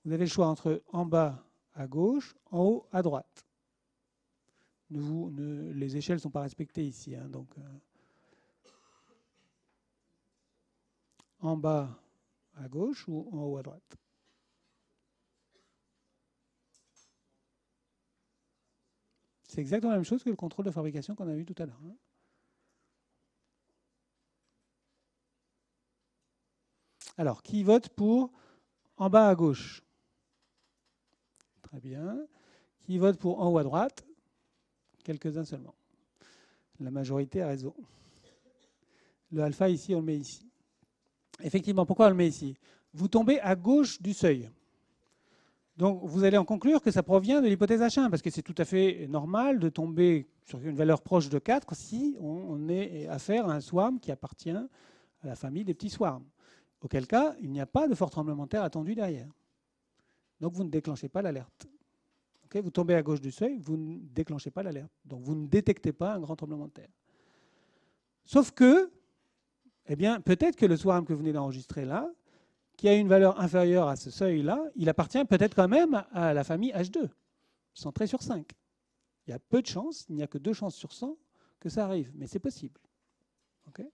Speaker 1: Vous avez le choix entre en bas à gauche, en haut à droite. Les échelles ne sont pas respectées ici. Donc, en bas à gauche ou en haut à droite? C'est exactement la même chose que le contrôle de fabrication qu'on a vu tout à l'heure. Alors, qui vote pour en bas à gauche? Très bien. Qui vote pour en haut à droite? Quelques-uns seulement. La majorité a raison. Le alpha ici, on le met ici. Effectivement, pourquoi on le met ici? Vous tombez à gauche du seuil. Donc vous allez en conclure que ça provient de l'hypothèse H1, parce que c'est tout à fait normal de tomber sur une valeur proche de 4 si on est affaire à un swarm qui appartient à la famille des petits swarms. Auquel cas, il n'y a pas de fort tremblement de terre attendu derrière. Donc vous ne déclenchez pas l'alerte. Okay, vous tombez à gauche du seuil, vous ne déclenchez pas l'alerte. Donc vous ne détectez pas un grand tremblement de terre. Sauf que, eh bien, peut-être que le swarm que vous venez d'enregistrer là, qui a une valeur inférieure à ce seuil-là, il appartient peut-être quand même à la famille H2, centrée sur 5. Il y a peu de chances, il n'y a que 2 chances sur 100 que ça arrive, mais c'est possible. Okay,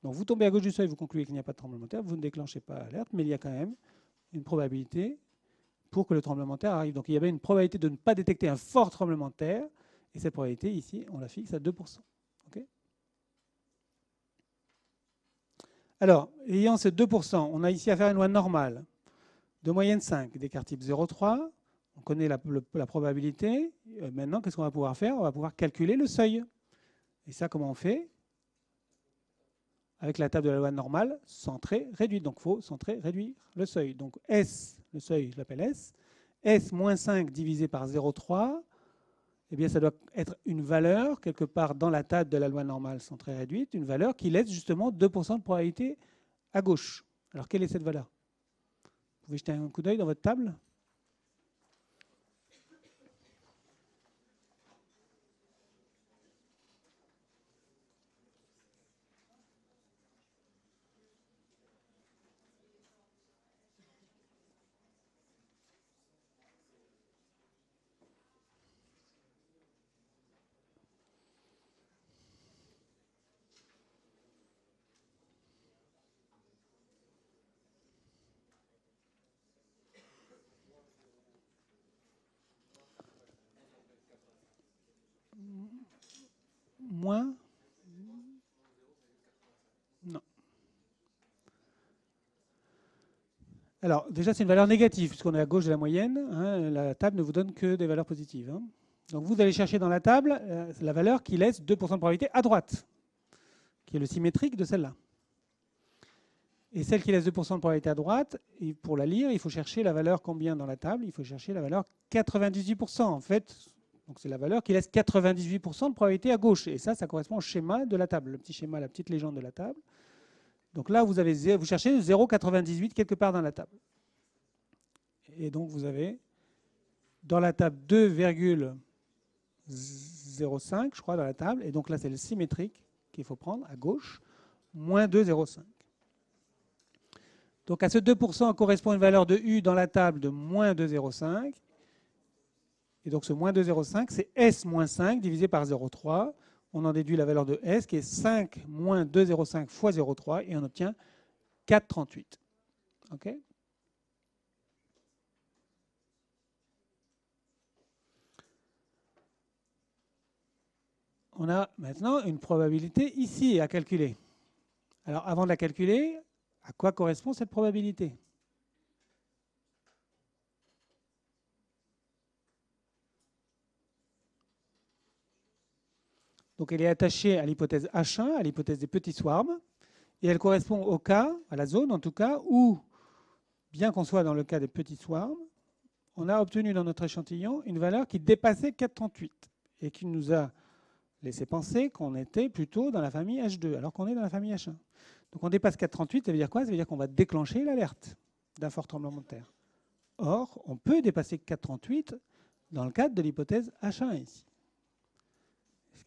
Speaker 1: donc vous tombez à gauche du seuil, vous concluez qu'il n'y a pas de tremblement de terre, vous ne déclenchez pas l'alerte, mais il y a quand même une probabilité pour que le tremblement de terre arrive. Donc il y avait une probabilité de ne pas détecter un fort tremblement de terre, et cette probabilité, ici, on la fixe à 2%. Okay, alors, ayant ce 2%, on a ici à faire une loi normale de moyenne 5, d'écart type 0,3. On connaît la probabilité. Maintenant, qu'est-ce qu'on va pouvoir faire? On va pouvoir calculer le seuil. Et ça, comment on fait? Avec la table de la loi normale, centrée, réduite. Donc, il faut centrer, réduire le seuil. Donc, S, le seuil, je l'appelle S. S moins 5 divisé par 0,3, eh bien, ça doit être une valeur, quelque part dans la table de la loi normale centrée, réduite, une valeur qui laisse justement 2% de probabilité à gauche. Alors, quelle est cette valeur? Vous pouvez jeter un coup d'œil dans votre table? Moins? Non. Alors, déjà, c'est une valeur négative, puisqu'on est à gauche de la moyenne. Hein, la table ne vous donne que des valeurs positives. Hein. Donc, vous allez chercher dans la table la valeur qui laisse 2% de probabilité à droite, qui est le symétrique de celle-là. Et celle qui laisse 2% de probabilité à droite, et pour la lire, il faut chercher la valeur combien dans la table? Il faut chercher la valeur 98%. En fait, donc c'est la valeur qui laisse 98% de probabilité à gauche. Et ça correspond au schéma de la table, le petit schéma, la petite légende de la table. Donc là, vous cherchez 0,98 quelque part dans la table. Et donc, vous avez dans la table 2,05, je crois, dans la table. Et donc là, c'est le symétrique qu'il faut prendre à gauche, moins 2,05. Donc à ce 2% correspond une valeur de U dans la table de moins 2,05. Et donc ce moins 2,05, c'est S moins 5 divisé par 0,3. On en déduit la valeur de S qui est 5 moins 2,05 fois 0,3 et on obtient 4,38. OK ? On a maintenant une probabilité ici à calculer. Alors avant de la calculer, à quoi correspond cette probabilité? Donc elle est attachée à l'hypothèse H1, à l'hypothèse des petits swarms, et elle correspond au cas, à la zone en tout cas, où, bien qu'on soit dans le cas des petits swarms, on a obtenu dans notre échantillon une valeur qui dépassait 4,38 et qui nous a laissé penser qu'on était plutôt dans la famille H2, alors qu'on est dans la famille H1. Donc on dépasse 4,38, ça veut dire quoi? Ça veut dire qu'on va déclencher l'alerte d'un fort tremblement de terre. Or, on peut dépasser 4,38 dans le cadre de l'hypothèse H1 ici,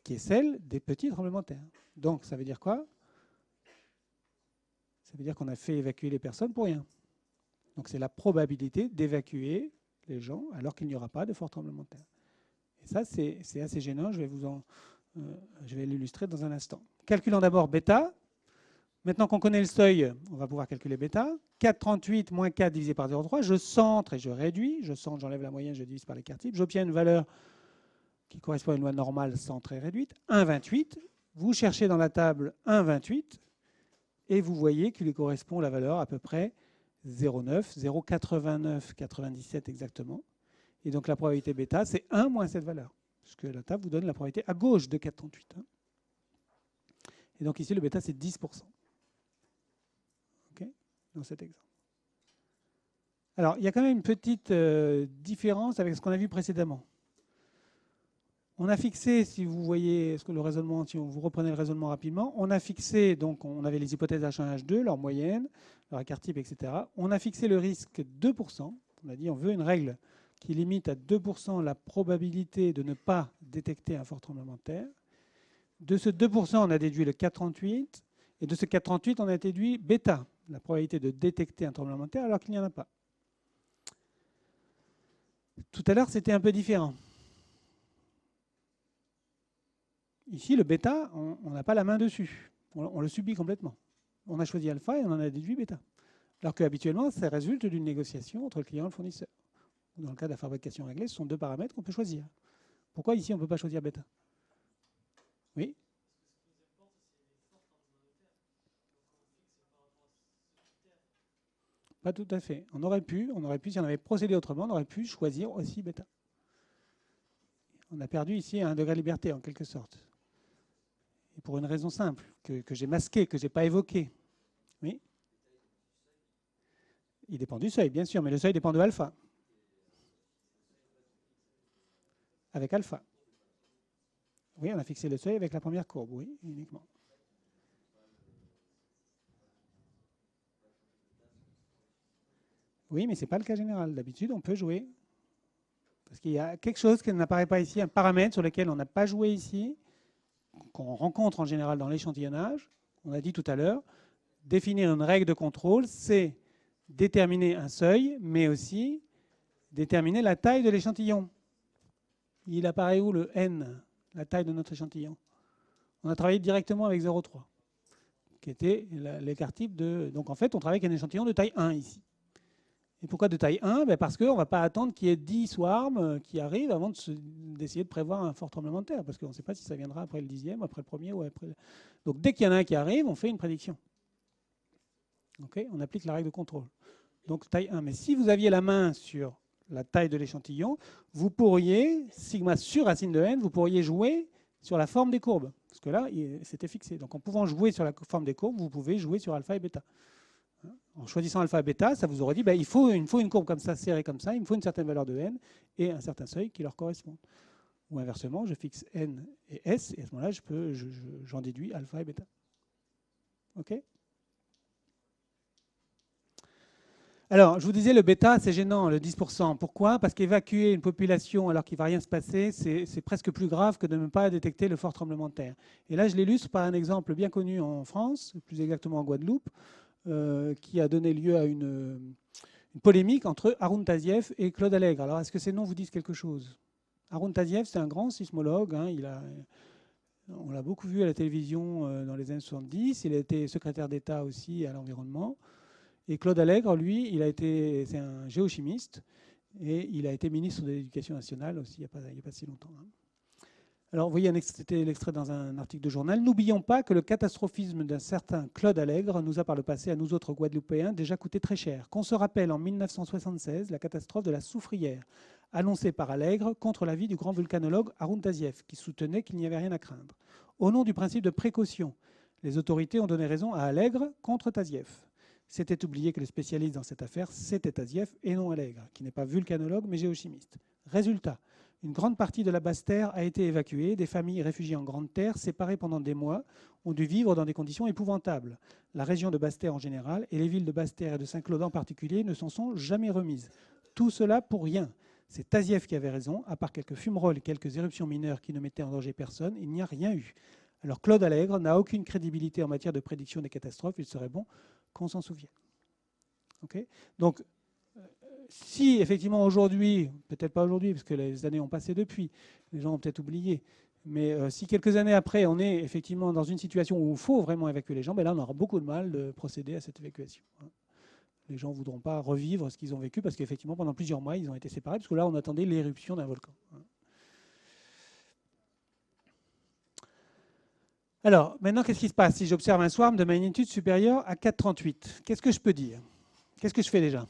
Speaker 1: qui est celle des petits tremblements de terre. Donc ça veut dire quoi? Ça veut dire qu'on a fait évacuer les personnes pour rien. Donc c'est la probabilité d'évacuer les gens alors qu'il n'y aura pas de fort tremblement de terre. Et ça, c'est assez gênant. Je vais l'illustrer dans un instant. Calculons d'abord bêta. Maintenant qu'on connaît le seuil, on va pouvoir calculer bêta. 4,38 moins 4 divisé par 0,3. Je centre et je réduis. Je centre, j'enlève la moyenne, je divise par l'écart type. J'obtiens une valeur qui correspond à une loi normale centrée réduite, 1,28. Vous cherchez dans la table 1,28 et vous voyez qu'il lui correspond la valeur à peu près 0,9, 0,8997 exactement. Et donc la probabilité bêta, c'est 1 moins cette valeur, puisque la table vous donne la probabilité à gauche de 4,38. Et donc ici, le bêta, c'est 10%. Okay, dans cet exemple. Alors, il y a quand même une petite différence avec ce qu'on a vu précédemment. On a fixé, si vous voyez ce que le raisonnement, si vous reprenez le raisonnement rapidement, on a fixé, donc on avait les hypothèses H1, H2, leur moyenne, leur écart type, etc. On a fixé le risque 2%. On a dit on veut une règle qui limite à 2% la probabilité de ne pas détecter un fort tremblement de terre. De ce 2%, on a déduit le 4,38. Et de ce 4,38, on a déduit bêta, la probabilité de détecter un tremblement de terre alors qu'il n'y en a pas. Tout à l'heure, c'était un peu différent. Ici, le bêta, on n'a pas la main dessus. On le subit complètement. On a choisi alpha et on en a déduit bêta. Alors qu'habituellement, ça résulte d'une négociation entre le client et le fournisseur. Dans le cas de la fabrication réglée, ce sont deux paramètres qu'on peut choisir. Pourquoi ici, on ne peut pas choisir bêta? Oui? Pas tout à fait. On aurait pu, si on avait procédé autrement, on aurait pu choisir aussi bêta. On a perdu ici un degré de liberté, en quelque sorte. Et pour une raison simple, que j'ai masquée, que je n'ai pas évoquée. Oui? Il dépend du seuil, bien sûr, mais le seuil dépend de alpha. Avec alpha. Oui, on a fixé le seuil avec la première courbe, oui, uniquement. Oui, mais ce n'est pas le cas général. D'habitude, on peut jouer. Parce qu'il y a quelque chose qui n'apparaît pas ici, un paramètre sur lequel on n'a pas joué ici, qu'on rencontre en général dans l'échantillonnage. On a dit tout à l'heure, définir une règle de contrôle, c'est déterminer un seuil, mais aussi déterminer la taille de l'échantillon. Il apparaît où le n, la taille de notre échantillon? On a travaillé directement avec 0,3, qui était l'écart type de... Donc en fait, on travaille avec un échantillon de taille 1 ici. Et pourquoi de taille 1? Parce qu'on ne va pas attendre qu'il y ait 10 swarms qui arrivent avant d'essayer de prévoir un fort tremblement de terre, parce qu'on ne sait pas si ça viendra après le 10e, après le premier ou après... Donc dès qu'il y en a un qui arrive, on fait une prédiction. Okay, on applique la règle de contrôle. Donc taille 1. Mais si vous aviez la main sur la taille de l'échantillon, vous pourriez, sigma sur racine de n, vous pourriez jouer sur la forme des courbes. Parce que là, c'était fixé. Donc en pouvant jouer sur la forme des courbes, vous pouvez jouer sur alpha et bêta. En choisissant alpha et bêta, ça vous aurait dit, il faut une courbe comme ça, serrée comme ça, il me faut une certaine valeur de n et un certain seuil qui leur correspond. Ou inversement, je fixe n et s, et à ce moment-là, j'en déduis alpha et bêta. OK? Alors, je vous disais, le bêta, c'est gênant, le 10%. Pourquoi? Parce qu'évacuer une population alors qu'il ne va rien se passer, c'est presque plus grave que de ne pas détecter le fort tremblement de terre. Et là, je l'illustre par un exemple bien connu en France, plus exactement en Guadeloupe, qui a donné lieu à une polémique entre Haroun Tazieff et Claude Allègre. Alors, est-ce que ces noms vous disent quelque chose? Haroun Tazieff, c'est un grand sismologue. On l'a beaucoup vu à la télévision dans les années 70. Il a été secrétaire d'État aussi à l'environnement. Et Claude Allègre, lui, c'est un géochimiste et il a été ministre de l'Éducation nationale aussi il n'y a pas si longtemps. Alors, vous voyez, c'était l'extrait dans un article de journal. N'oublions pas que le catastrophisme d'un certain Claude Allègre nous a par le passé, à nous autres Guadeloupéens, déjà coûté très cher. Qu'on se rappelle en 1976 la catastrophe de la Soufrière, annoncée par Allègre contre l'avis du grand volcanologue Haroun Tazieff, qui soutenait qu'il n'y avait rien à craindre. Au nom du principe de précaution, les autorités ont donné raison à Allègre contre Tazieff. C'était oublié que le spécialiste dans cette affaire, c'était Tazieff et non Allègre, qui n'est pas vulcanologue mais géochimiste. Résultat, une grande partie de la Basse-Terre a été évacuée. Des familles réfugiées en Grande Terre, séparées pendant des mois, ont dû vivre dans des conditions épouvantables. La région de Basse-Terre en général et les villes de Basse-Terre et de Saint-Claude en particulier ne s'en sont jamais remises. Tout cela pour rien. C'est Tazieff qui avait raison. À part quelques fumerolles et quelques éruptions mineures qui ne mettaient en danger personne, il n'y a rien eu. Alors Claude Allègre n'a aucune crédibilité en matière de prédiction des catastrophes. Il serait bon qu'on s'en souvienne. Okay. Donc, si effectivement aujourd'hui, peut-être pas aujourd'hui, parce que les années ont passé depuis, les gens ont peut-être oublié, mais si quelques années après, on est effectivement dans une situation où il faut vraiment évacuer les gens, là, on aura beaucoup de mal de procéder à cette évacuation. Les gens ne voudront pas revivre ce qu'ils ont vécu, parce qu'effectivement, pendant plusieurs mois, ils ont été séparés, parce que là, on attendait l'éruption d'un volcan. Alors, maintenant, qu'est-ce qui se passe si j'observe un swarm de magnitude supérieure à 4,38? Qu'est-ce que je peux dire? Qu'est-ce que je fais déjà?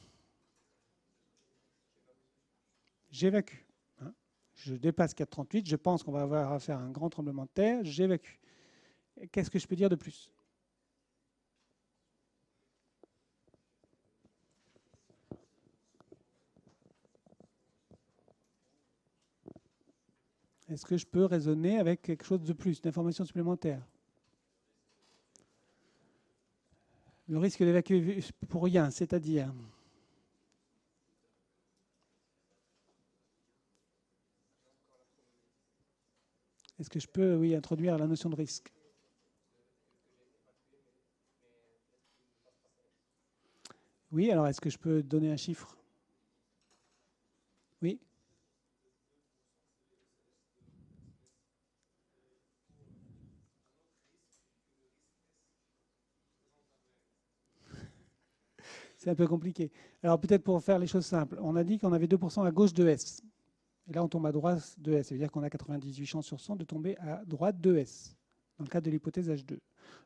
Speaker 1: J'évacue. Je dépasse 4,38, je pense qu'on va avoir à faire un grand tremblement de terre, j'évacue. Qu'est-ce que je peux dire de plus? Est-ce que je peux raisonner avec quelque chose de plus, d'informations supplémentaires? Le risque d'évacuer pour rien, c'est-à-dire? Est-ce que je peux, oui, introduire la notion de risque? Oui, alors est-ce que je peux donner un chiffre? Oui. C'est un peu compliqué. Alors peut-être pour faire les choses simples, on a dit qu'on avait 2% à gauche de S. Et là, on tombe à droite de S. Ça veut dire qu'on a 98 chances sur 100 de tomber à droite de S, dans le cadre de l'hypothèse H2.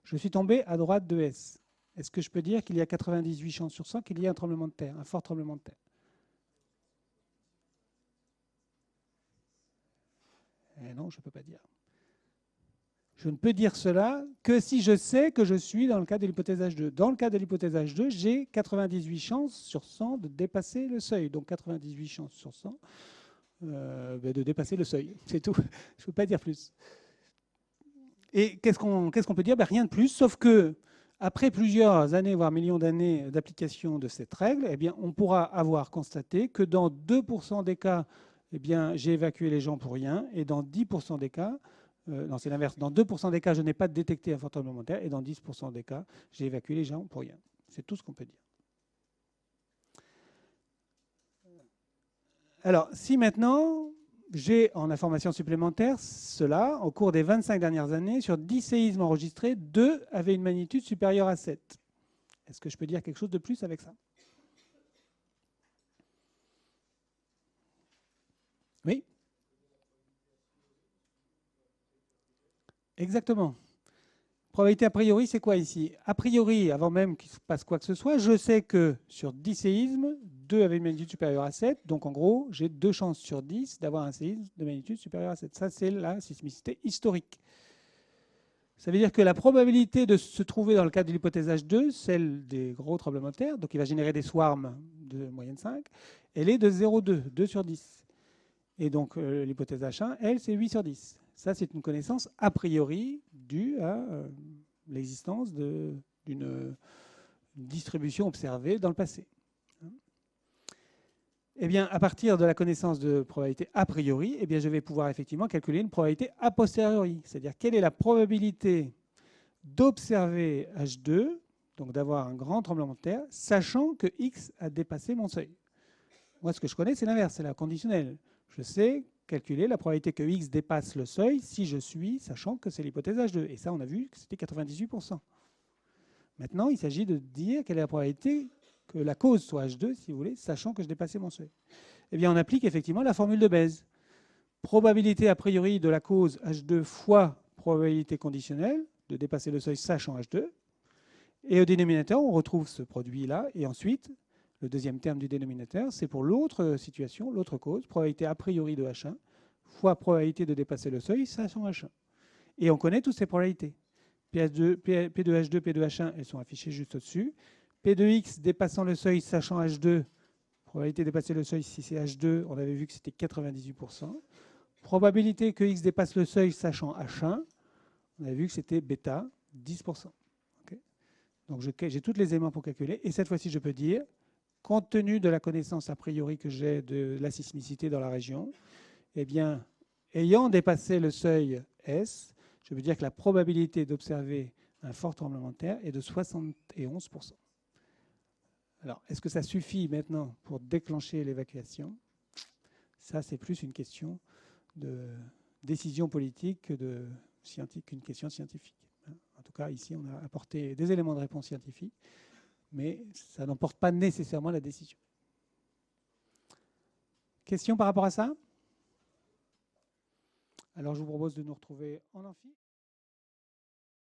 Speaker 1: Je suis tombé à droite de S. Est-ce que je peux dire qu'il y a 98 chances sur 100 qu'il y ait un tremblement de terre, un fort tremblement de terre? Non, je ne peux pas dire. Je ne peux dire cela que si je sais que je suis dans le cas de l'hypothèse H2. Dans le cas de l'hypothèse H2, j'ai 98 chances sur 100 de dépasser le seuil. Donc 98 chances sur 100 de dépasser le seuil. C'est tout. Je ne peux pas dire plus. Et qu'est-ce qu'on peut dire? Rien de plus, sauf que après plusieurs années, voire millions d'années d'application de cette règle, eh bien, on pourra avoir constaté que dans 2% des cas, eh bien, j'ai évacué les gens pour rien, et dans 10% des cas, non, c'est l'inverse, dans 2% des cas, je n'ai pas détecté un fort tremblement de terre, et dans 10% des cas, j'ai évacué les gens pour rien. C'est tout ce qu'on peut dire. Alors, si maintenant, j'ai en information supplémentaire cela, au cours des 25 dernières années, sur 10 séismes enregistrés, 2 avaient une magnitude supérieure à 7. Est-ce que je peux dire quelque chose de plus avec ça? Oui. Exactement. Probabilité a priori, c'est quoi ici? A priori, avant même qu'il se passe quoi que ce soit, je sais que sur 10 séismes, 2 avaient une magnitude supérieure à 7. Donc en gros, j'ai 2 chances sur 10 d'avoir un séisme de magnitude supérieure à 7. Ça, c'est la sismicité historique. Ça veut dire que la probabilité de se trouver dans le cadre de l'hypothèse H2, celle des gros tremblements de terre, donc il va générer des swarms de moyenne 5, elle est de 0,2, 2 sur 10. Et donc l'hypothèse H1, elle, c'est 8 sur 10. Ça, c'est une connaissance a priori due à l'existence d'une distribution observée dans le passé. Eh bien, à partir de la connaissance de probabilité a priori, eh bien, je vais pouvoir effectivement calculer une probabilité a posteriori. C'est-à-dire quelle est la probabilité d'observer H2, donc d'avoir un grand tremblement de terre, sachant que X a dépassé mon seuil. Moi, ce que je connais, c'est l'inverse, c'est la conditionnelle. Je sais calculer la probabilité que X dépasse le seuil si je suis, sachant que c'est l'hypothèse H2. Et ça, on a vu que c'était 98%. Maintenant, il s'agit de dire quelle est la probabilité que la cause soit H2, si vous voulez, sachant que je dépassais mon seuil. Eh bien, on applique effectivement la formule de Béz. Probabilité a priori de la cause H2 fois probabilité conditionnelle de dépasser le seuil sachant H2. Et au dénominateur, on retrouve ce produit-là. Et ensuite, le deuxième terme du dénominateur, c'est pour l'autre situation, l'autre cause, probabilité a priori de H1 fois probabilité de dépasser le seuil sachant H1. Et on connaît toutes ces probabilités. P2H2, P2H1, elles sont affichées juste au-dessus. P2X dépassant le seuil sachant H2, probabilité de dépasser le seuil si c'est H2, on avait vu que c'était 98%. Probabilité que X dépasse le seuil sachant H1, on avait vu que c'était bêta, 10%. Okay. Donc j'ai tous les éléments pour calculer. Et cette fois-ci, je peux dire, compte tenu de la connaissance a priori que j'ai de la sismicité dans la région, eh bien, ayant dépassé le seuil S, je veux dire que la probabilité d'observer un fort tremblement de terre est de 71%. Alors, est-ce que ça suffit maintenant pour déclencher l'évacuation? Ça, c'est plus une question de décision politique qu'une question scientifique. En tout cas, ici, on a apporté des éléments de réponse scientifique, mais ça n'emporte pas nécessairement la décision. Question par rapport à ça? Alors, je vous propose de nous retrouver en amphi.